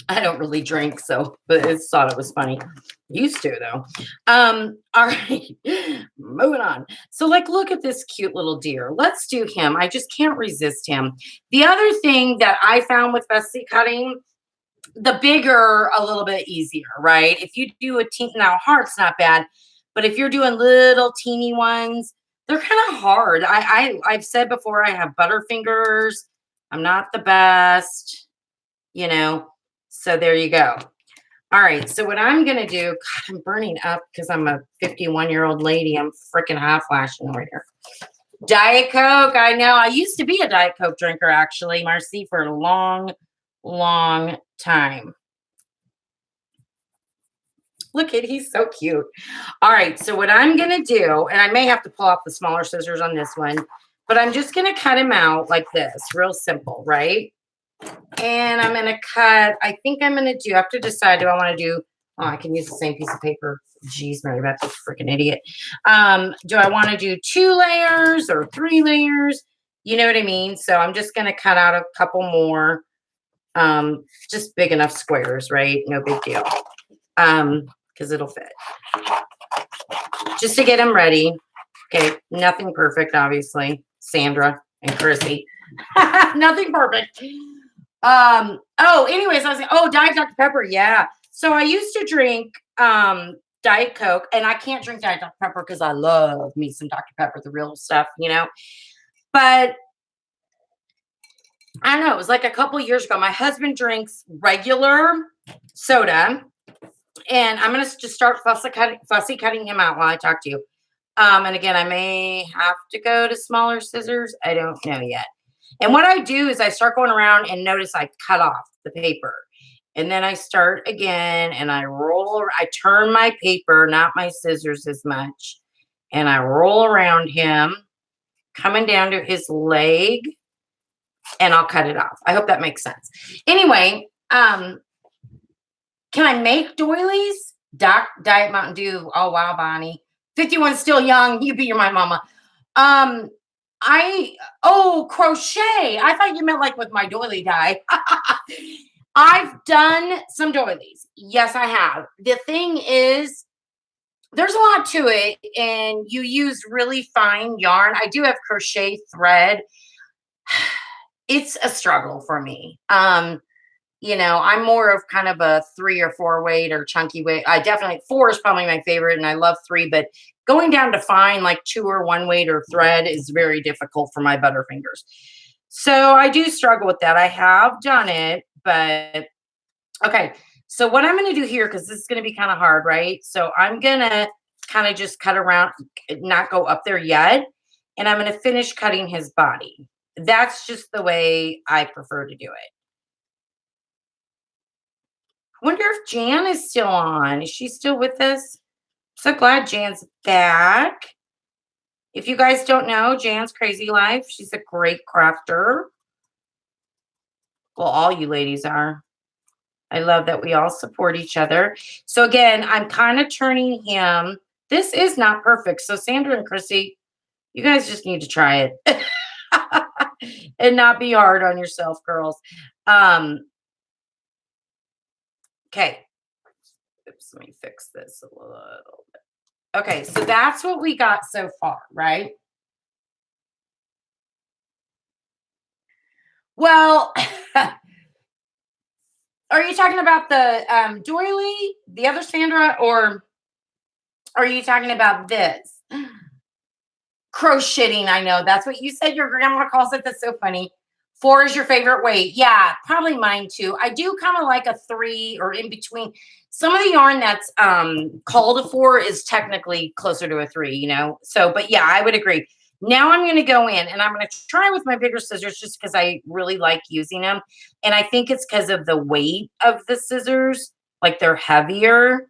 I don't really drink, so but I just thought it was funny. Used to though. All right, moving on. So, like, look at this cute little deer. Let's do him. I just can't resist him. The other thing that I found with fussy cutting, the bigger, a little bit easier, right? If you do a teeny now, heart's not bad, but if you're doing little teeny ones, they're kind of hard. I've said before, I have butterfingers. I'm not the best, you know. So there you go. All right. So what I'm gonna do, God, I'm burning up because I'm a 51-year-old lady. I'm freaking hot flashing over here. Diet Coke. I know. I used to be a Diet Coke drinker, actually, Marcy, for a long, long time. Look at, he's so cute. All right. So what I'm gonna do, and I may have to pull out the smaller scissors on this one, but I'm just gonna cut him out like this, real simple, right? And I'm going to cut, I think I'm going to do, I have to decide, do I want to do, oh, I can use the same piece of paper. Jeez, Mary Beth, you freaking idiot. Do I want to do 2 layers or 3 layers? You know what I mean? So I'm just going to cut out a couple more, just big enough squares, right? No big deal. Because it'll fit. Just to get them ready. Okay, nothing perfect, obviously. Sandra and Chrissy. Nothing perfect. Anyways, I was like, oh, Diet Dr. Pepper. Yeah. So I used to drink Diet Coke, and I can't drink Diet Dr. Pepper because I love me some Dr. Pepper, the real stuff, you know. But I don't know, it was like a couple years ago. My husband drinks regular soda, and I'm gonna just start fussy cutting him out while I talk to you. And again, I may have to go to smaller scissors. I don't know yet. And what I do is I start going around and notice I cut off the paper. And then I start again and I turn my paper, not my scissors as much. And I roll around him, coming down to his leg, and I'll cut it off. I hope that makes sense. Anyway, can I make doilies? Diet Mountain Dew. Oh, wow, Bonnie. 51 still young. You be your my mama. Crochet. I thought you meant like with my doily die. I've done some doilies. Yes, I have. The thing is, there's a lot to it, and you use really fine yarn. I do have crochet thread. It's a struggle for me. You know, I'm more of kind of a 3 or 4 weight or chunky weight. I definitely 4 is probably my favorite, and I love 3, but going down to fine like 2 or 1 weight or thread is very difficult for my butterfingers. So I do struggle with that. I have done it, but okay. So what I'm going to do here, because this is going to be kind of hard, right? So I'm going to kind of just cut around, not go up there yet. And I'm going to finish cutting his body. That's just the way I prefer to do it. I wonder if Jan is still on. Is she still with us? So glad Jan's back. If you guys don't know, Jan's Crazy Life. She's a great crafter. Well, all you ladies are. I love that we all support each other. So again, I'm kind of turning him. This is not perfect. So Sandra and Chrissy, you guys just need to try it. And not be hard on yourself, girls. Okay. Oops, let me fix this a little bit. Okay, so that's what we got so far, right? Well, are you talking about the doily, the other Sandra, or are you talking about this? Crocheting, I know. That's what you said your grandma calls it. That's so funny. 4 is your favorite weight. Yeah, probably mine too. I do kind of like a 3 or in between. Some of the yarn that's called a 4 is technically closer to a 3, you know? So, but yeah, I would agree. Now I'm going to go in and I'm going to try with my bigger scissors just because I really like using them. And I think it's because of the weight of the scissors, like they're heavier.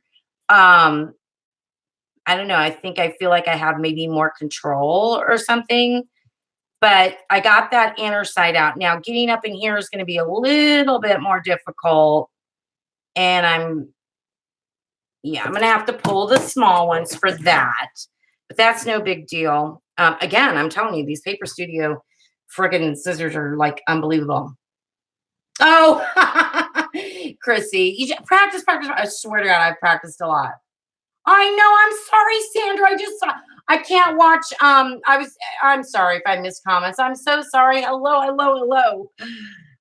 I don't know. I think I feel like I have maybe more control or something, but I got that inner side out. Now getting up in here is going to be a little bit more difficult. And I'm Yeah, I'm going to have to pull the small ones for that, but that's no big deal. Again, I'm telling you, these Paper Studio friggin' scissors are like unbelievable. Oh, Chrissy, you just practice, practice. I swear to God, I've practiced a lot. I know. I'm sorry, Sandra. I just saw. I can't watch. I'm sorry if I missed comments. I'm so sorry. Hello, hello, hello.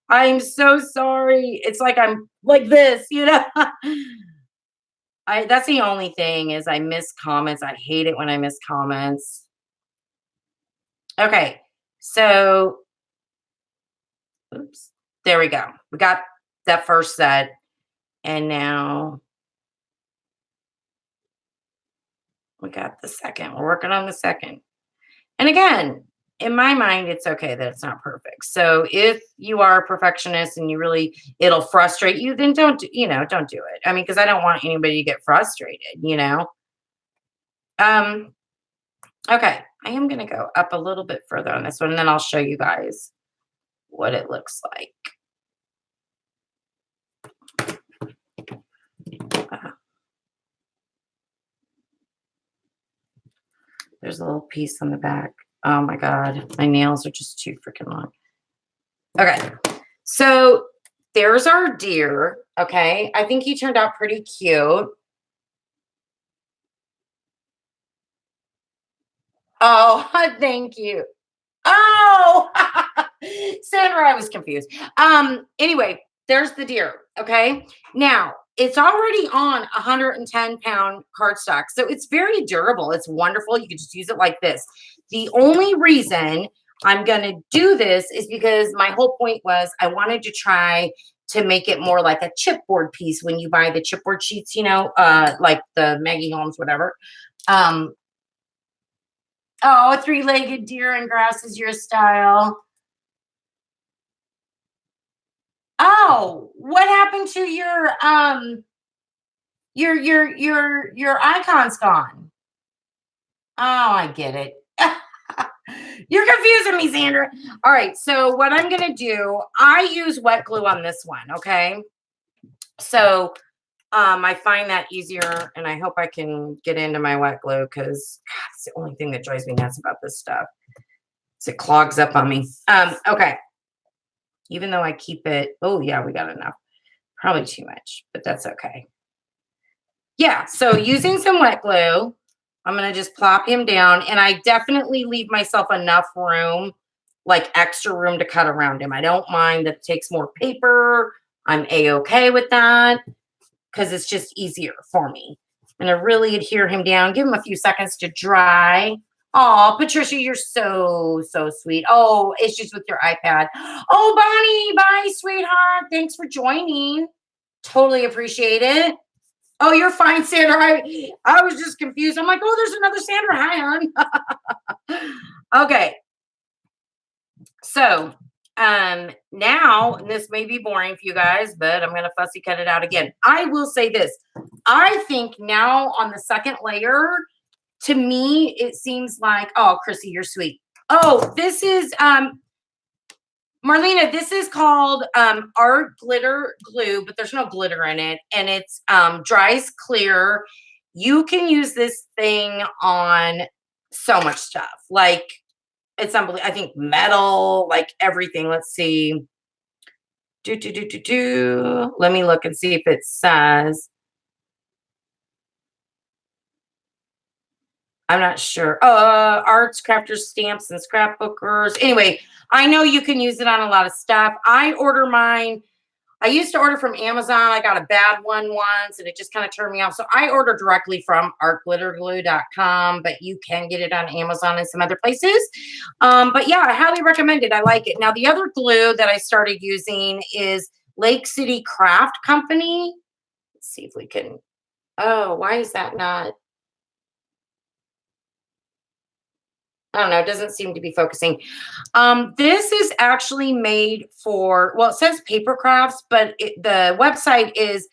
I'm so sorry. It's like I'm like this, you know. I That's the only thing is I miss comments. I hate it when I miss comments. Okay, so oops, there we go. We got that first set, and now we got the second. We're working on the second. And again, in my mind, it's okay that it's not perfect. So if you are a perfectionist and you really it'll frustrate you, then don't do it. I mean, because I don't want anybody to get frustrated. Um, okay. I am gonna go up a little bit further on this one, and then I'll show you guys what it looks like. Uh, there's a little piece on the back. Oh my God, my nails are just too freaking long. Okay, so there's our deer. Okay, I think he turned out pretty cute. Oh, thank you. Oh, Sandra, I was confused. Anyway, there's the deer. Okay. Now it's already on 110-pound cardstock. So it's very durable. It's wonderful. You can just use it like this. The only reason I'm going to do this is because my whole point was I wanted to try to make it more like a chipboard piece when you buy the chipboard sheets, like the Maggie Holmes, whatever. Um, oh, a three-legged deer and grass is your style. Oh, what happened to your icon's gone? Oh, I get it. You're confusing me, Sandra. All right, so what I'm gonna do, I use wet glue on this one, okay? So I find that easier, and I hope I can get into my wet glue because it's the only thing that drives me nuts about this stuff. Is it clogs up on me. Okay. Even though I keep it, oh yeah, we got enough. Probably too much, but that's okay. Yeah, so using some wet glue, I'm going to just plop him down, and I definitely leave myself enough room, like extra room to cut around him. I don't mind that it takes more paper. I'm A-okay with that because it's just easier for me. I'm going to really adhere him down, give him a few seconds to dry. Oh, Patricia, you're so, so sweet. Oh, issues with your iPad. Oh, Bonnie, bye, sweetheart. Thanks for joining. Totally appreciate it. Oh, you're fine, Sandra. I was just confused. I'm like, oh, there's another Sandra. Hi, hon. Okay. So now, and this may be boring for you guys, but I'm gonna fussy cut it out again. I will say this. I think now on the second layer, to me, it seems like, oh, Chrissy, you're sweet. Oh, this is Marlena, this is called art glitter glue, but there's no glitter in it, and it's dries clear. You can use this thing on so much stuff. Like it's unbelievable. I think metal, like everything. Let's see. Let me look and see if it says. I'm not sure. Arts, crafters, stamps, and scrapbookers. Anyway, I know you can use it on a lot of stuff. I order mine. I used to order from Amazon. I got a bad one once, and it just kind of turned me off. So I order directly from artglitterglue.com, but you can get it on Amazon and some other places. But yeah, I highly recommend it. I like it. Now, the other glue that I started using is Lake City Craft Company. Let's see if we can. Oh, why is that not? I don't know. It doesn't seem to be focusing. This is actually made for, well, it says paper crafts, but the website is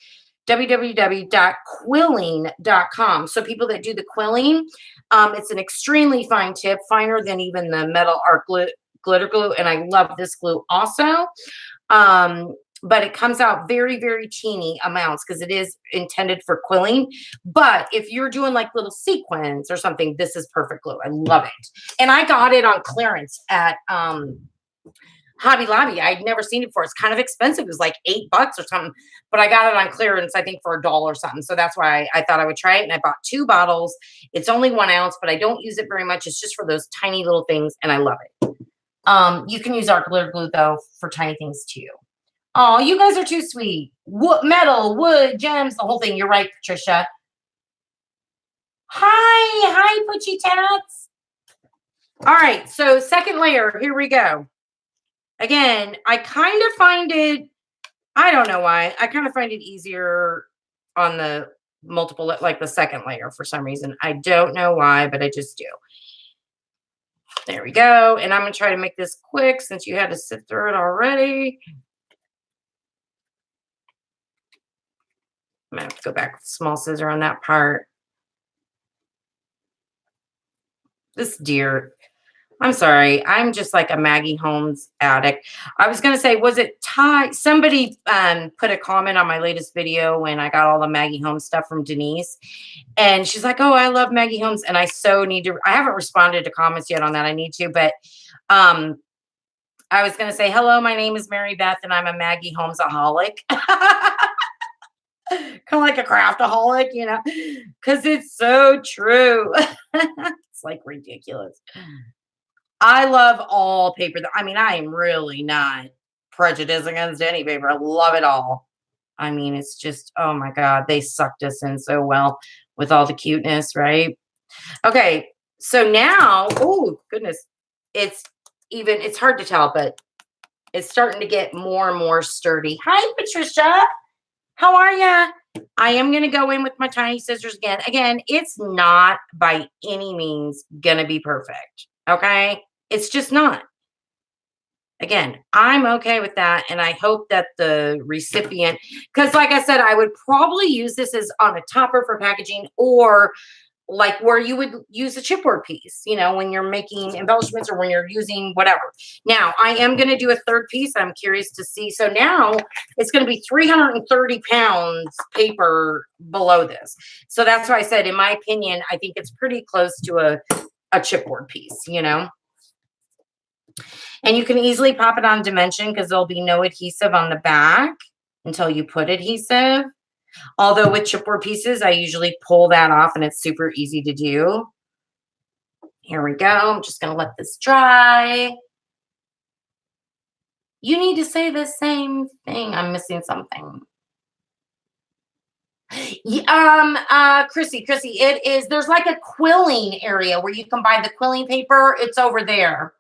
www.quilling.com. So people that do the quilling, it's an extremely fine tip, finer than even the metal art glitter glue. And I love this glue also. but it comes out very, very teeny amounts because it is intended for quilling. But if you're doing like little sequins or something, this is perfect glue. I love it. And I got it on clearance at Hobby Lobby. I'd never seen it before. It's kind of expensive. It was like $8 or something, but I got it on clearance, I think for $1 or something. So that's why I thought I would try it. And I bought 2 bottles. It's only 1 ounce, but I don't use it very much. It's just for those tiny little things, and I love it. You can use art glitter glue though for tiny things too. Oh, you guys are too sweet. Wood, metal, wood, gems, the whole thing. You're right, Patricia. Hi, Putchy Tats. All right, so second layer. Here we go. Again, I kind of find it, I don't know why, I kind of find it easier on the multiple, like the second layer for some reason. I don't know why, but I just do. There we go. And I'm going to try to make this quick since you had to sit through it already. I'm going to have to go back with a small scissor on that part. This deer, I'm sorry. I'm just like a Maggie Holmes addict. I was going to say, was it Ty? Somebody put a comment on my latest video when I got all the Maggie Holmes stuff from Denise. And she's like, oh, I love Maggie Holmes. And I so need to, I haven't responded to comments yet on that. I need to, but I was going to say, hello, my name is Mary Beth and I'm a Maggie Holmes-aholic. Kind of like a craftaholic, you know, because it's so true. It's like ridiculous. I love all paper. I mean, I am really not prejudiced against any paper. I love it all. I mean, it's just, oh my God, they sucked us in so well with all the cuteness, right? Okay, so now, oh goodness, it's hard to tell, but it's starting to get more and more sturdy. Hi, Patricia. How are ya? I am going to go in with my tiny scissors again. Again, it's not by any means going to be perfect. Okay. It's just not. Again, I'm okay with that. And I hope that the recipient, because like I said, I would probably use this as on a topper for packaging or like where you would use a chipboard piece, you know, when you're making embellishments or when you're using whatever. Now, I am going to do a third piece. I'm curious to see. So now it's going to be 330 pounds paper below this. So that's why I said, in my opinion, I think it's pretty close to a chipboard piece, you know. And you can easily pop it on dimension because there'll be no adhesive on the back until you put adhesive. Although with chipboard pieces, I usually pull that off and it's super easy to do. Here we go. I'm just going to let this dry. You need to say the same thing. I'm missing something. Chrissy, it is, there's like a quilling area where you can buy the quilling paper. It's over there.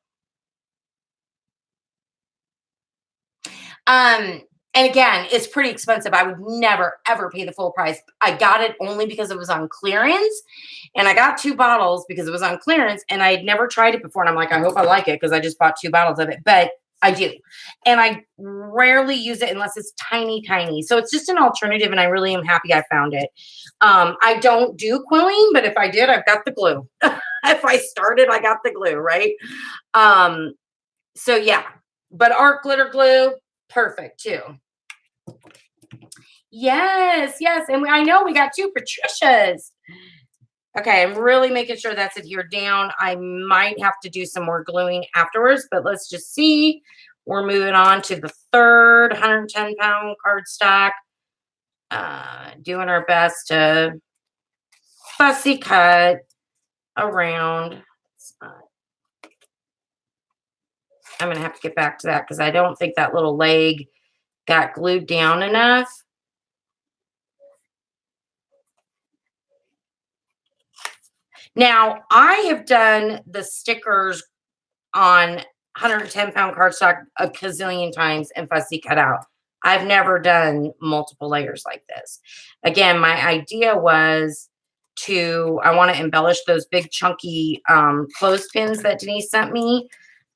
And again, it's pretty expensive. I would never, ever pay the full price. I got it only because it was on clearance. And I got 2 bottles because it was on clearance. And I had nenever tried it before. And I'm like, I hope I like it because I just bought 2 bottles of it. But I do. And I rarely use it unless it's tiny, tiny. So it's just an alternative. And I really am happy I found it. I don't do quilling, but if I did, I've got the glue. If I started, I got the glue, right? So yeah. But art glitter glue, perfect too. Yes. And I know we got 2 Patricias. Okay, I'm really making sure that's adhered down. I might have to do some more gluing afterwards, but let's just see. We're moving on to the third 110-pound cardstock. Doing our best to fussy cut around. I'm going to have to get back to that because I don't think that little leg got glued down enough. Now, I have done the stickers on 110-pound cardstock a gazillion times and fussy cut out. I've never done multiple layers like this. Again, my idea was I want to embellish those big chunky clothespins that Denise sent me.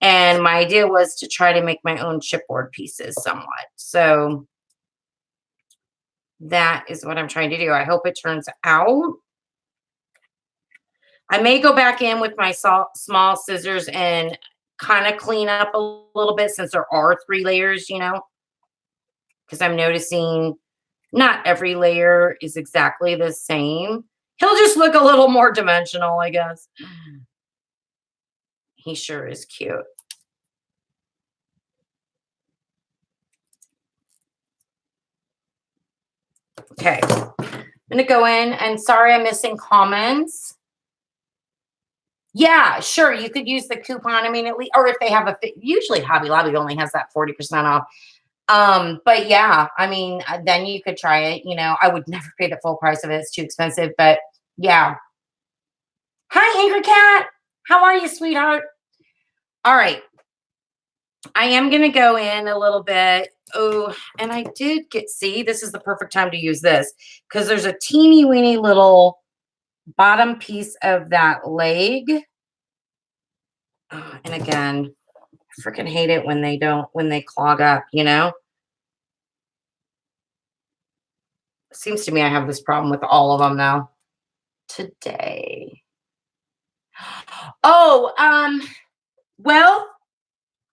And my idea was to try to make my own chipboard pieces somewhat. So that is what I'm trying to do. I hope it turns out. I may go back in with my small scissors and kind of clean up a little bit since there are 3 layers, you know. because I'm noticing not every layer is exactly the same. He'll just look a little more dimensional, I guess. He sure is cute. Okay, I'm gonna go in, and sorry I'm missing comments. Yeah, sure, you could use the coupon. I mean, at least, or if they have usually Hobby Lobby only has that 40% off. But yeah, I mean, then you could try it. You know, I would never pay the full price of it. It's too expensive, but yeah. Hi, Angry Cat. How are you, sweetheart? All right. I am going to go in a little bit. Oh, and I did see, this is the perfect time to use this because there's a teeny weeny little bottom piece of that leg. And again, I freaking hate it when they clog up, you know? Seems to me I have this problem with all of them now. Today. Oh, well,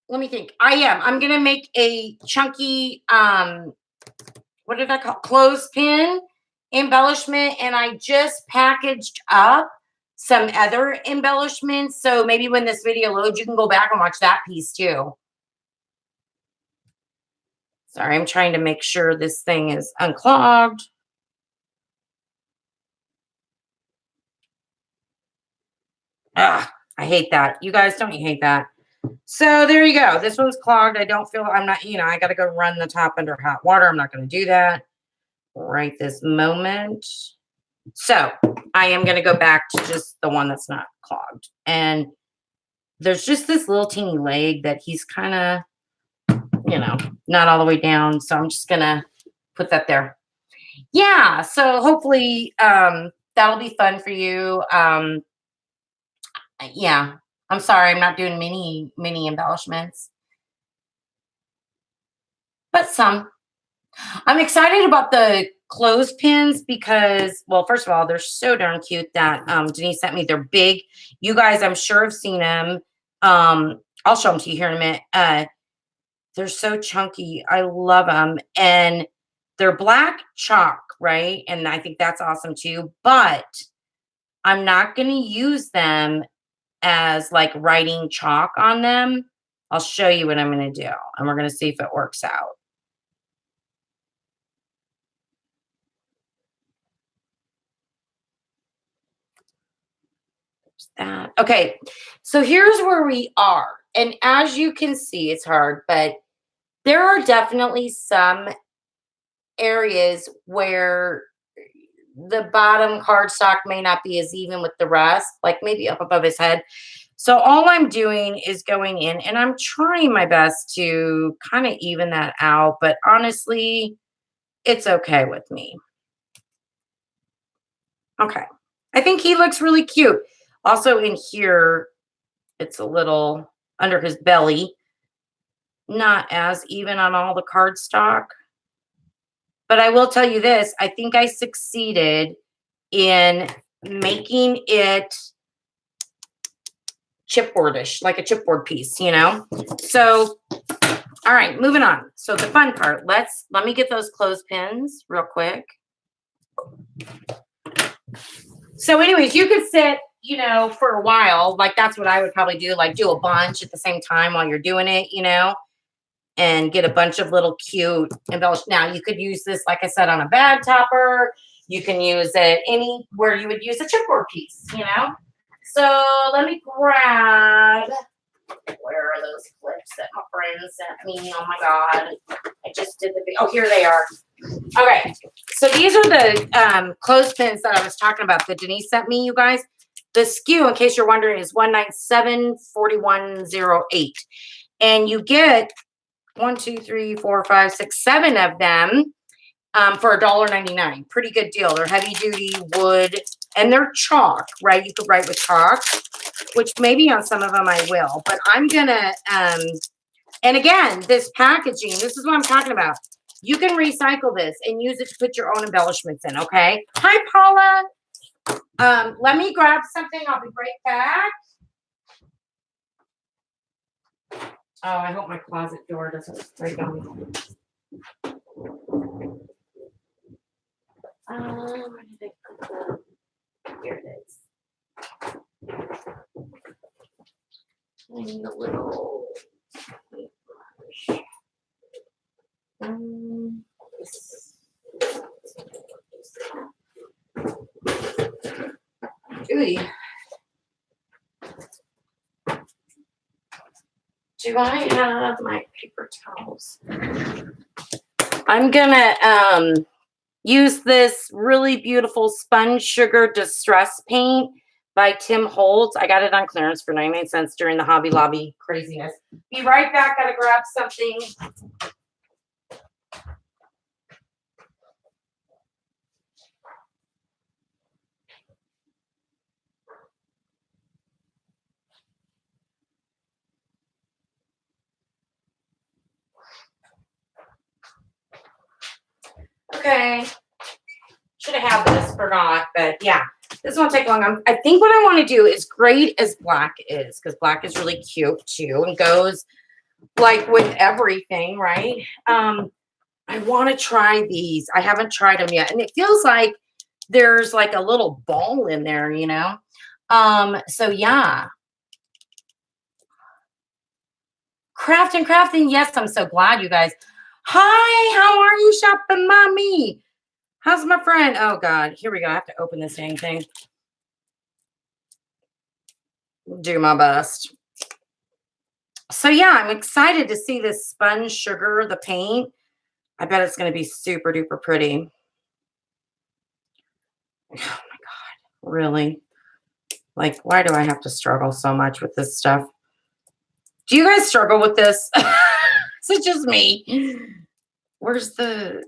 let me think. I'm gonna make a chunky what did I call clothespin embellishment, and I just packaged up some other embellishments. So maybe when this video loads, you can go back and watch that piece too. Sorry, I'm trying to make sure this thing is unclogged. Ah, I hate that. You guys, don't you hate that? So there you go. This one's clogged. I don't feel, I'm not, you know, I got to go run the top under hot water. I'm not going to do that right this moment. So I am going to go back to just the one that's not clogged. And there's just this little teeny leg that he's kind of, you know, not all the way down. So I'm just going to put that there. Yeah. So hopefully that'll be fun for you. Yeah. I'm sorry, I'm not doing many embellishments, but some. I'm excited about the clothespins because, well, first of all, they're so darn cute that Denise sent me. They're big. You guys, I'm sure have seen them. I'll show them to you here in a minute. They're so chunky. I love them. And they're black chalk, right? And I think that's awesome too. But I'm not going to use them as like writing chalk on them. I'll show you what I'm going to do, and we're going to see if it works out. That. Okay, so here's where we are. And as you can see, it's hard, but there are definitely some areas where the bottom cardstock may not be as even with the rest, like maybe up above his head. So all I'm doing is going in, and I'm trying my best to kind of even that out, but honestly, it's okay with me. Okay. I think he looks really cute. Also in here, it's a little under his belly. Not as even on all the cardstock. But I will tell you this, I think I succeeded in making it chipboardish, like a chipboard piece, you know? So, all right, moving on. So the fun part, let me get those clothespins real quick. So anyways, you could sit, you know, for a while, like that's what I would probably do, like do a bunch at the same time while you're doing it, you know, and get a bunch of little cute embellished. Now you could use this, like I said, on a bag topper. You can use it anywhere you would use a chipboard piece, you know. So let me grab, where are those clips that my friend sent me? Oh my God. I just did oh, here they are. Okay. So these are the clothespins that I was talking about that Denise sent me, you guys. The SKU, in case you're wondering, is 1974108. And you get 1, 2, 3, 4, 5, 6, 7 of them for $1.99. Pretty good deal. They're heavy duty wood and they're chalk, right? You could write with chalk, which maybe on some of them I will, but I'm gonna and again, this packaging, this is what I'm talking about. You can recycle this and use it to put your own embellishments in. Okay. Hi, Paula. Let me grab something. I'll be right back. Oh, I hope my closet door doesn't break on me. Where did I put the, here it is. I need a little paintbrush. Ooh. Do I have my paper towels? I'm gonna use this really beautiful sponge sugar distress paint by Tim Holtz. I got it on clearance for 99 cents during the Hobby Lobby craziness. Be right back. Gotta grab something. Okay. Should have had this, forgot, but yeah, this won't take long. I think what I want to do is great as black is, because black is really cute too and goes like with everything, right? I want to try these. I haven't tried them yet, and it feels like there's like a little ball in there, you know? So yeah. Crafting. Yes, I'm so glad, you guys. Hi, how are you, shopping mommy? How's my friend? Oh God, here we go. I have to open this dang thing. Do my best. So yeah, I'm excited to see this sponge sugar, the paint. I bet it's going to be super duper pretty. Oh my God, really? Like, why do I have to struggle so much with this stuff? Do you guys struggle with this? Is it just me? Where's the...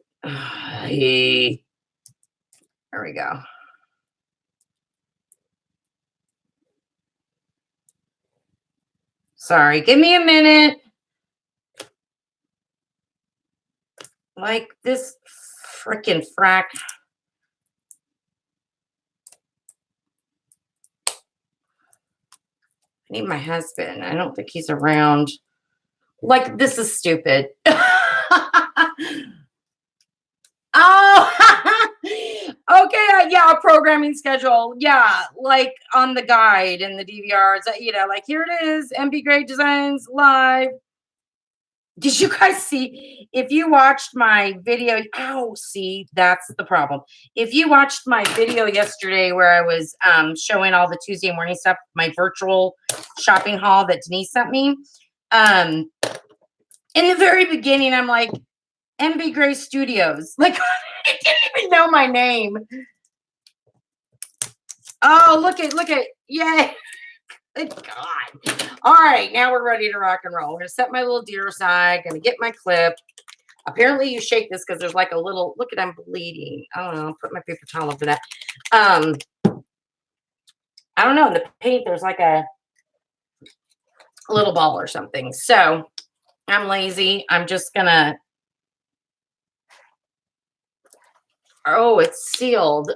There we go. Sorry, give me a minute. Like this freaking frack. I need my husband. I don't think he's around. Like, this is stupid. Oh, okay. Yeah, a programming schedule. Yeah, like on the guide and the DVRs, you know, like here it is, mbgraydesigns live. Did you guys see? If you watched my video, oh, see, that's the problem. If you watched my video yesterday where I was showing all the Tuesday morning stuff, my virtual shopping haul that Denise sent me, in the very beginning, I'm like, MB Gray Studios. Like, I didn't even know my name. Oh, look at, yay. Good God. All right, now we're ready to rock and roll. We're gonna set my little deer aside, gonna get my clip. Apparently you shake this because there's like a little, look at, I'm bleeding. I don't know, put my paper towel over that. I don't know, in the paint, there's like a little ball or something. So I'm lazy. I'm just gonna, oh, it's sealed.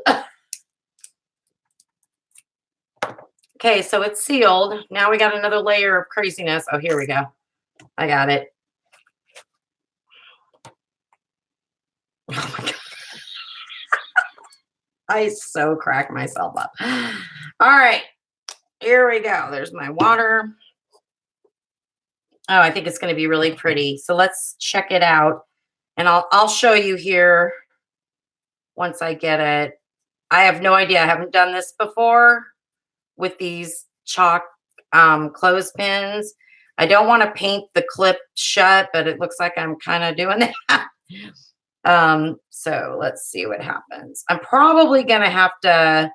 Okay, so it's sealed. Now we got another layer of craziness. Oh, here we go. I got it. Oh my God. I so crack myself up. All right, here we go. There's my water. Oh, I think it's going to be really pretty. So let's check it out. And I'll show you here once I get it. I have no idea. I haven't done this before with these chalk clothespins. I don't want to paint the clip shut, but it looks like I'm kind of doing that. So let's see what happens. I'm probably going to have to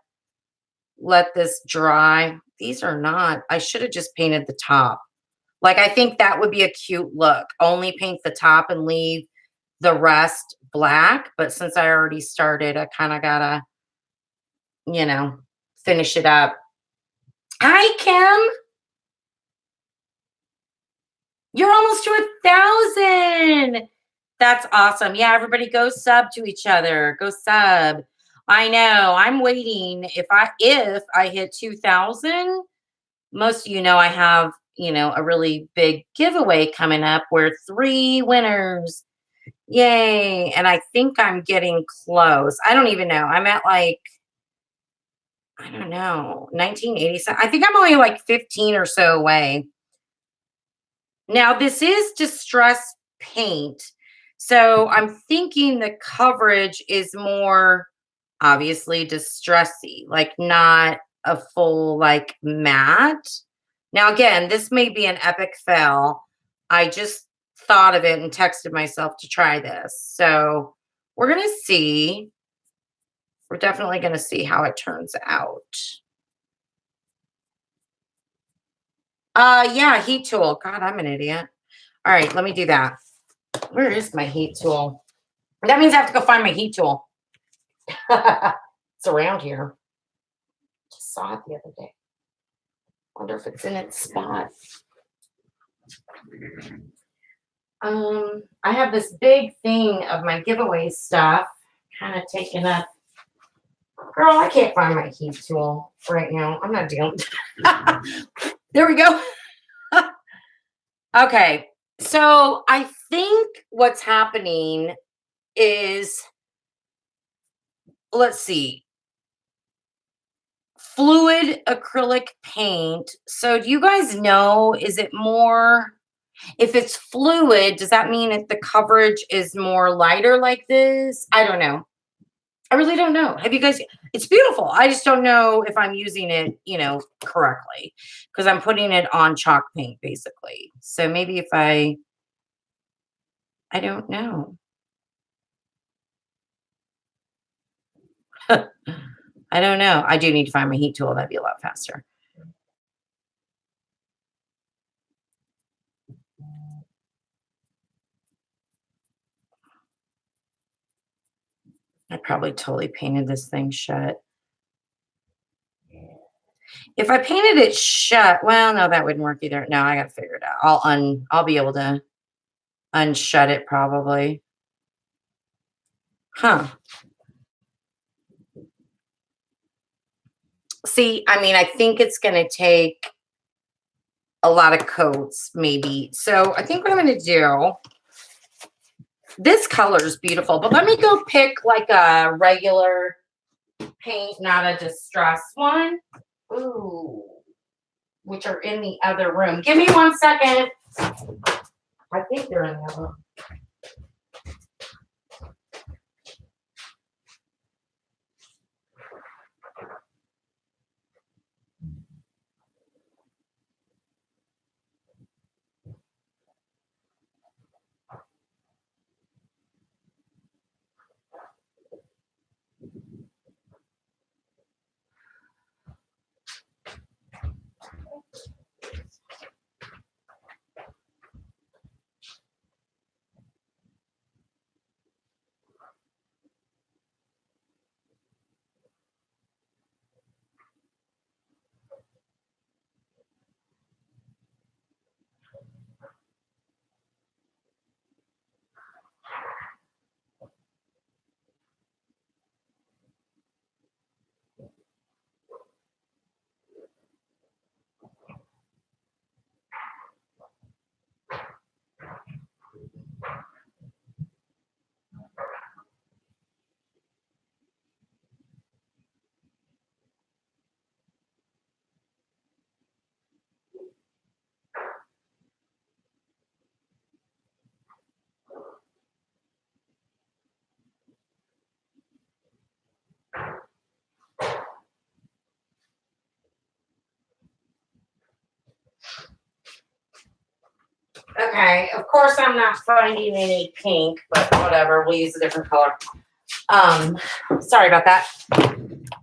let this dry. These are not, I should have just painted the top. Like, I think that would be a cute look. Only paint the top and leave the rest black. But since I already started, I kind of got to, you know, finish it up. Hi, Kim. You're almost to 1,000. That's awesome. Yeah, everybody go sub to each other. Go sub. I know. I'm waiting. If I hit 2,000, most of you know I have, you know, a really big giveaway coming up where 3 winners Yay. And I think I'm getting close. I don't even know. I'm at like, I don't know, 1980. I think I'm only like 15 or so away. Now, this is distress paint. So I'm thinking the coverage is more obviously distressy, like not a full like matte. Now, again, this may be an epic fail. I just thought of it and texted myself to try this. So we're going to see. We're definitely going to see how it turns out. Yeah, heat tool. God, I'm an idiot. All right, let me do that. Where is my heat tool? That means I have to go find my heat tool. It's around here. Just saw it the other day. Wonder if it's in its spot. I have this big thing of my giveaway stuff kind of taken up. Girl, I can't find my heat tool right now. I'm not dealing. There we go. Okay, so I think what's happening is, let's see, fluid acrylic paint. So do you guys know, is it more, if it's fluid, does that mean that the coverage is more lighter like this? I don't know. I really don't know. Have you guys, it's beautiful. I just don't know if I'm using it, correctly because I'm putting it on chalk paint basically. So maybe if I don't know. I don't know. I do need to find my heat tool. That'd be a lot faster. I probably totally painted this thing shut. If I painted it shut, well, no, that wouldn't work either. No, I got to figure it out. I'll be able to unshut it probably. Huh. See, I mean, I think it's going to take a lot of coats maybe. So I think what I'm going to do, this color is beautiful, but let me go pick like a regular paint, not a distress one. Ooh, which are in the other room. Give me 1 second. I think they're in the other room. Okay, of course I'm not finding any pink, but whatever, we'll use a different color. Sorry about that.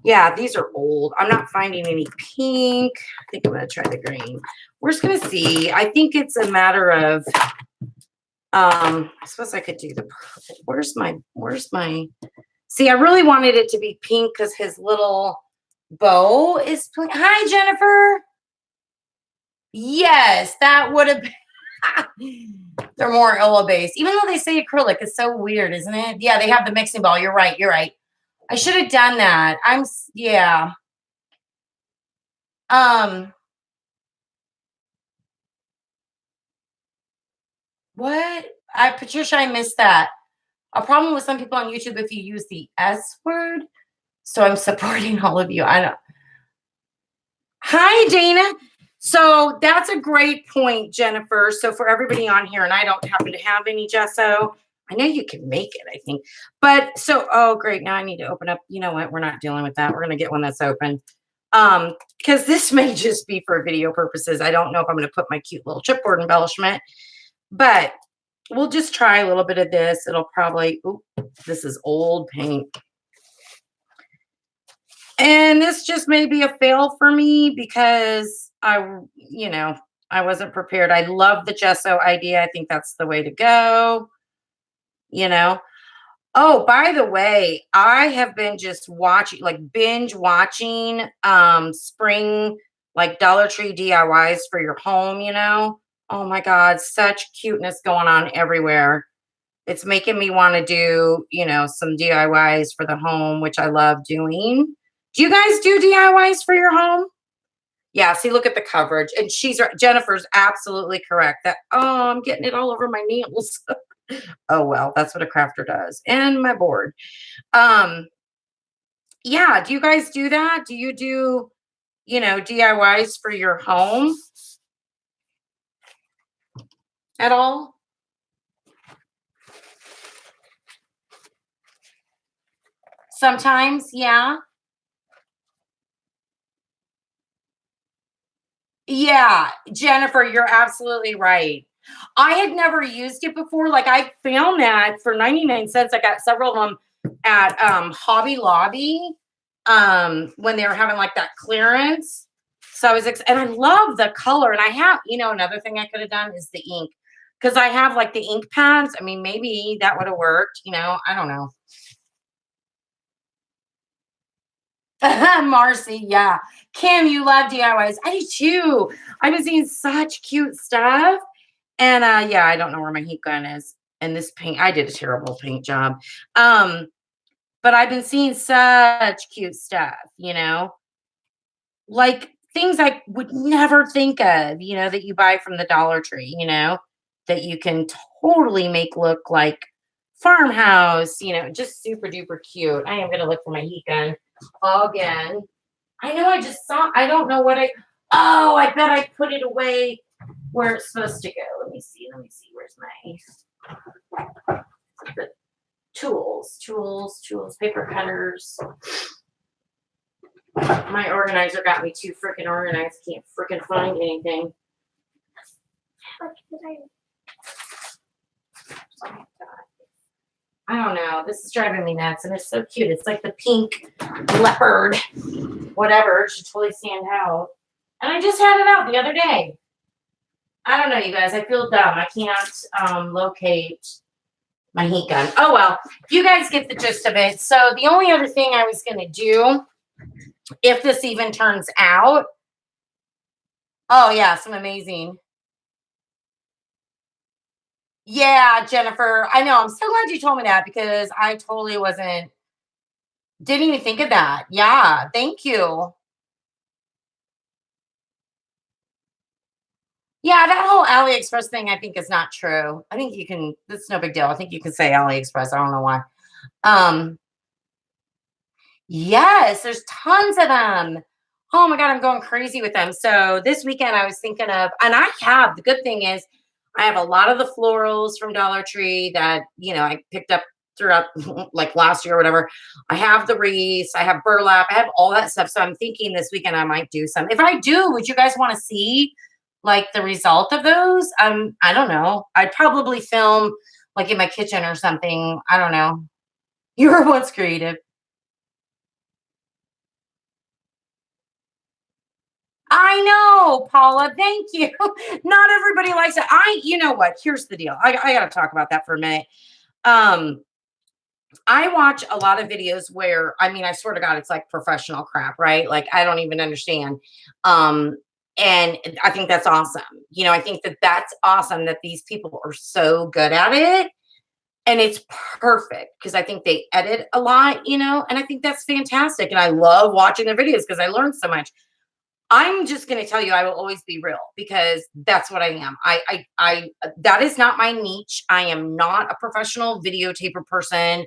Yeah, these are old. I'm not finding any pink. I think I'm gonna try the green. We're just gonna see. I think it's a matter of I suppose I could do the purple. Where's my see, I really wanted it to be pink because his little bow is hi Jennifer. Yes, that would have been they're more oil based, even though they say acrylic. It's so weird, isn't it? Yeah, they have the mixing ball. You're right. You're right. I should have done that. Yeah. What? Patricia, I missed that. A problem with some people on YouTube if you use the S word. So I'm supporting all of you. I don't. Hi, Dana. So that's a great point, Jennifer. So for everybody on here, and I don't happen to have any gesso. I know you can make it, I think. But so, oh, great. Now I need to open up. You know what? We're not dealing with that. We're going to get one that's open. Because this may just be for video purposes. I don't know if I'm going to put my cute little chipboard embellishment, but we'll just try a little bit of this. It'll probably, ooh, this is old paint. And this just may be a fail for me because I wasn't prepared. I love the gesso idea. I think that's the way to go, you know. Oh, by the way, I have been just watching, like binge watching spring, like Dollar Tree DIYs for your home, you know. Oh my God, such cuteness going on everywhere. It's making me want to do, some DIYs for the home, which I love doing. Do you guys do DIYs for your home? Yeah, see, look at the coverage. And Jennifer's absolutely correct. I'm getting it all over my nails. Oh, well, that's what a crafter does. And my board. Yeah, do you guys do that? Do you do, DIYs for your home at all? Sometimes, yeah. Yeah, Jennifer, you're absolutely right. I had never used it before. Like I found that for 99 cents. I got several of them at Hobby Lobby when they were having like that clearance. So I was and I love the color. And I have, another thing I could have done is the ink. Because I have like the ink pads. I mean, maybe that would have worked, I don't know. Marcy, yeah. Kim, you love DIYs. I do too. I've been seeing such cute stuff. And yeah, I don't know where my heat gun is. And this paint, I did a terrible paint job. But I've been seeing such cute stuff, like things I would never think of, that you buy from the Dollar Tree, that you can totally make look like farmhouse, just super duper cute. I am going to look for my heat gun again. I know I just saw, I don't know what I bet I put it away where it's supposed to go. Let me see. Where's my the tools, paper cutters. My organizer got me too freaking organized. Can't freaking find anything. I don't know. This is driving me nuts, and it's so cute. It's like the pink leopard, whatever. It should totally stand out. And I just had it out the other day. I don't know, you guys. I feel dumb. I can't locate my heat gun. Oh, well. You guys get the gist of it. So the only other thing I was going to do, if this even turns out. Oh, yeah. Some amazing. Yeah, Jennifer. I know. I'm so glad you told me that because I totally didn't even think of that. Yeah. Thank you. Yeah, that whole AliExpress thing, I think is not true. I think it's no big deal. I think you can say AliExpress. I don't know why. Yes, there's tons of them. Oh my God, I'm going crazy with them. So this weekend I was thinking of, and the good thing is I have a lot of the florals from Dollar Tree that, I picked up throughout like last year or whatever. I have the wreaths, I have burlap, I have all that stuff. So I'm thinking this weekend I might do some. If I do, would you guys want to see like the result of those? I don't know. I'd probably film like in my kitchen or something. I don't know. You were once creative. I know, Paula. Thank you. Not everybody likes it. You know what? Here's the deal. I got to talk about that for a minute. I watch a lot of videos where, I mean, I swear to God, it's like professional crap, right? Like, I don't even understand. And I think that's awesome. I think that that's awesome that these people are so good at it. And it's perfect because I think they edit a lot, and I think that's fantastic. And I love watching their videos because I learned so much. I'm just going to tell you, I will always be real because that's what I am. That is not my niche. I am not a professional videotaper person.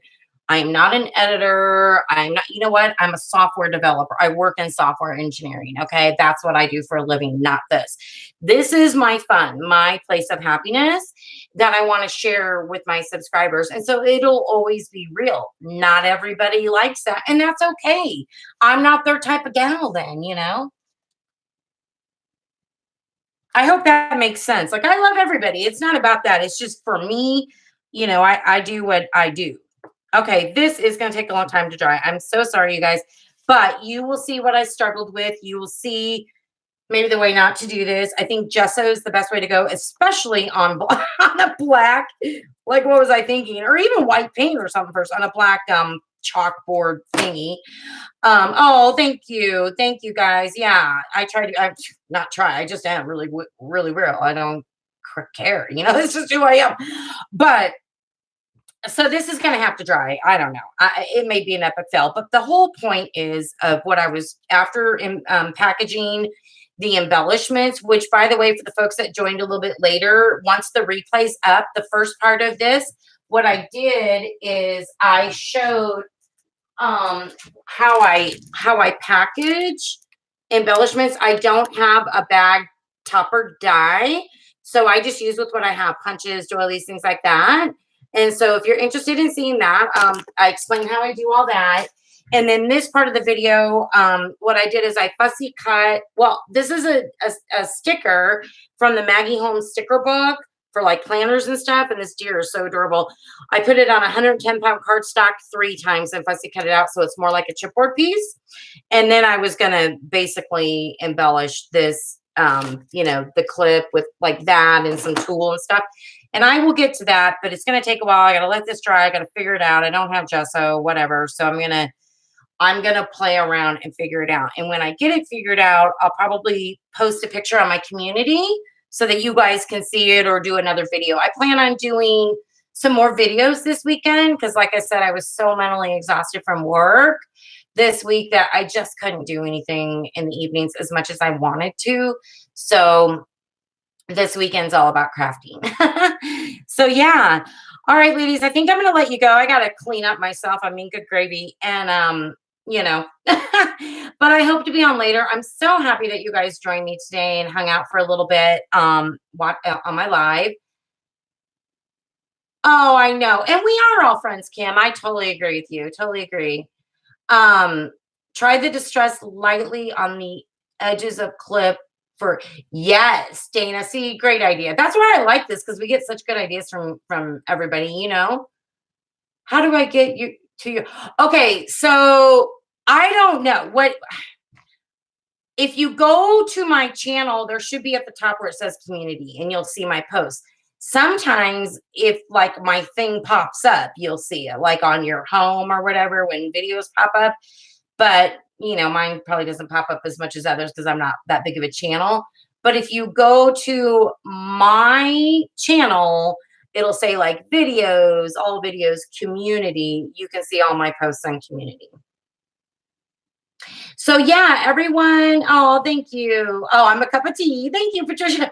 I'm not an editor. I'm not, you know what? I'm a software developer. I work in software engineering. Okay. That's what I do for a living, not this. This is my fun, my place of happiness that I want to share with my subscribers. And so it'll always be real. Not everybody likes that. And that's okay. I'm not their type of gal, then, you know? I hope that makes sense. Like, I love everybody. It's not about that. It's just for me, I do what I do. Okay, this is going to take a long time to dry. I'm so sorry, you guys, but you will see what I struggled with. You will see maybe the way not to do this. I think gesso is the best way to go, especially on on a black. Like, what was I thinking? Or even white paint or something first on a black chalkboard thingy. Oh, thank you, guys. Yeah, I try to. I not try. I just am really, really real. I don't care. This is who I am. But so this is going to have to dry. I don't know. It may be an epic fail, but the whole point is of what I was after in packaging the embellishments, which, by the way, for the folks that joined a little bit later, once the replay's up, the first part of this, what I did is I showed how I package embellishments. I don't have a bag topper die, so I just use with what I have, punches, doilies, things like that. And so if you're interested in seeing that, I explain how I do all that. And then this part of the video, what I did is I fussy cut. Well, this is a sticker from the Maggie Holmes sticker book for like planners and stuff. And this deer is so adorable. I put it on 110-pound cardstock 3 times and fussy cut it out so it's more like a chipboard piece. And then I was going to basically embellish this, the clip with like that and some tulle and stuff. And I will get to that, but it's going to take a while. I got to let this dry. I got to figure it out. I don't have gesso, whatever. So I'm going to play around and figure it out. And when I get it figured out, I'll probably post a picture on my community so that you guys can see it or do another video. I plan on doing some more videos this weekend because, like I said, I was so mentally exhausted from work this week that I just couldn't do anything in the evenings as much as I wanted to. So this weekend's all about crafting. So yeah. All right, ladies, I think I'm going to let you go. I got to clean up myself. I mean, good gravy. And, but I hope to be on later. I'm so happy that you guys joined me today and hung out for a little bit on my live. Oh, I know. And we are all friends, Kim. I totally agree with you. Totally agree. Try the distress lightly on the edges of clip yes, Dana. See, great idea. That's why I like this because we get such good ideas from everybody. How do I get you to you? Okay, so I don't know what. If you go to my channel, there should be at the top where it says community, and you'll see my posts. Sometimes if like my thing pops up, you'll see it like on your home or whatever when videos pop up. But mine probably doesn't pop up as much as others because I'm not that big of a channel. But if you go to my channel, it'll say like videos, all videos, community. You can see all my posts on community. So yeah, everyone. Oh, thank you. Oh, I'm a cup of tea. Thank you, Patricia.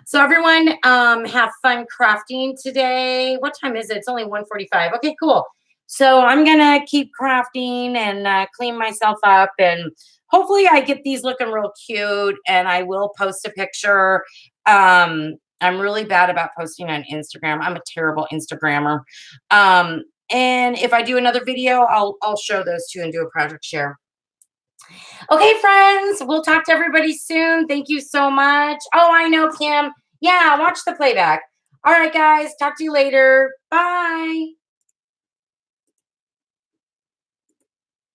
So everyone, have fun crafting today. What time is it? It's only 1:45. Okay, cool. So I'm gonna keep crafting and clean myself up, and hopefully I get these looking real cute. And I will post a picture. I'm really bad about posting on Instagram. I'm a terrible Instagrammer. And if I do another video, I'll show those too and do a project share. Okay, friends, we'll talk to everybody soon. Thank you so much. Oh, I know, Kim. Yeah, watch the playback. All right, guys, talk to you later. Bye.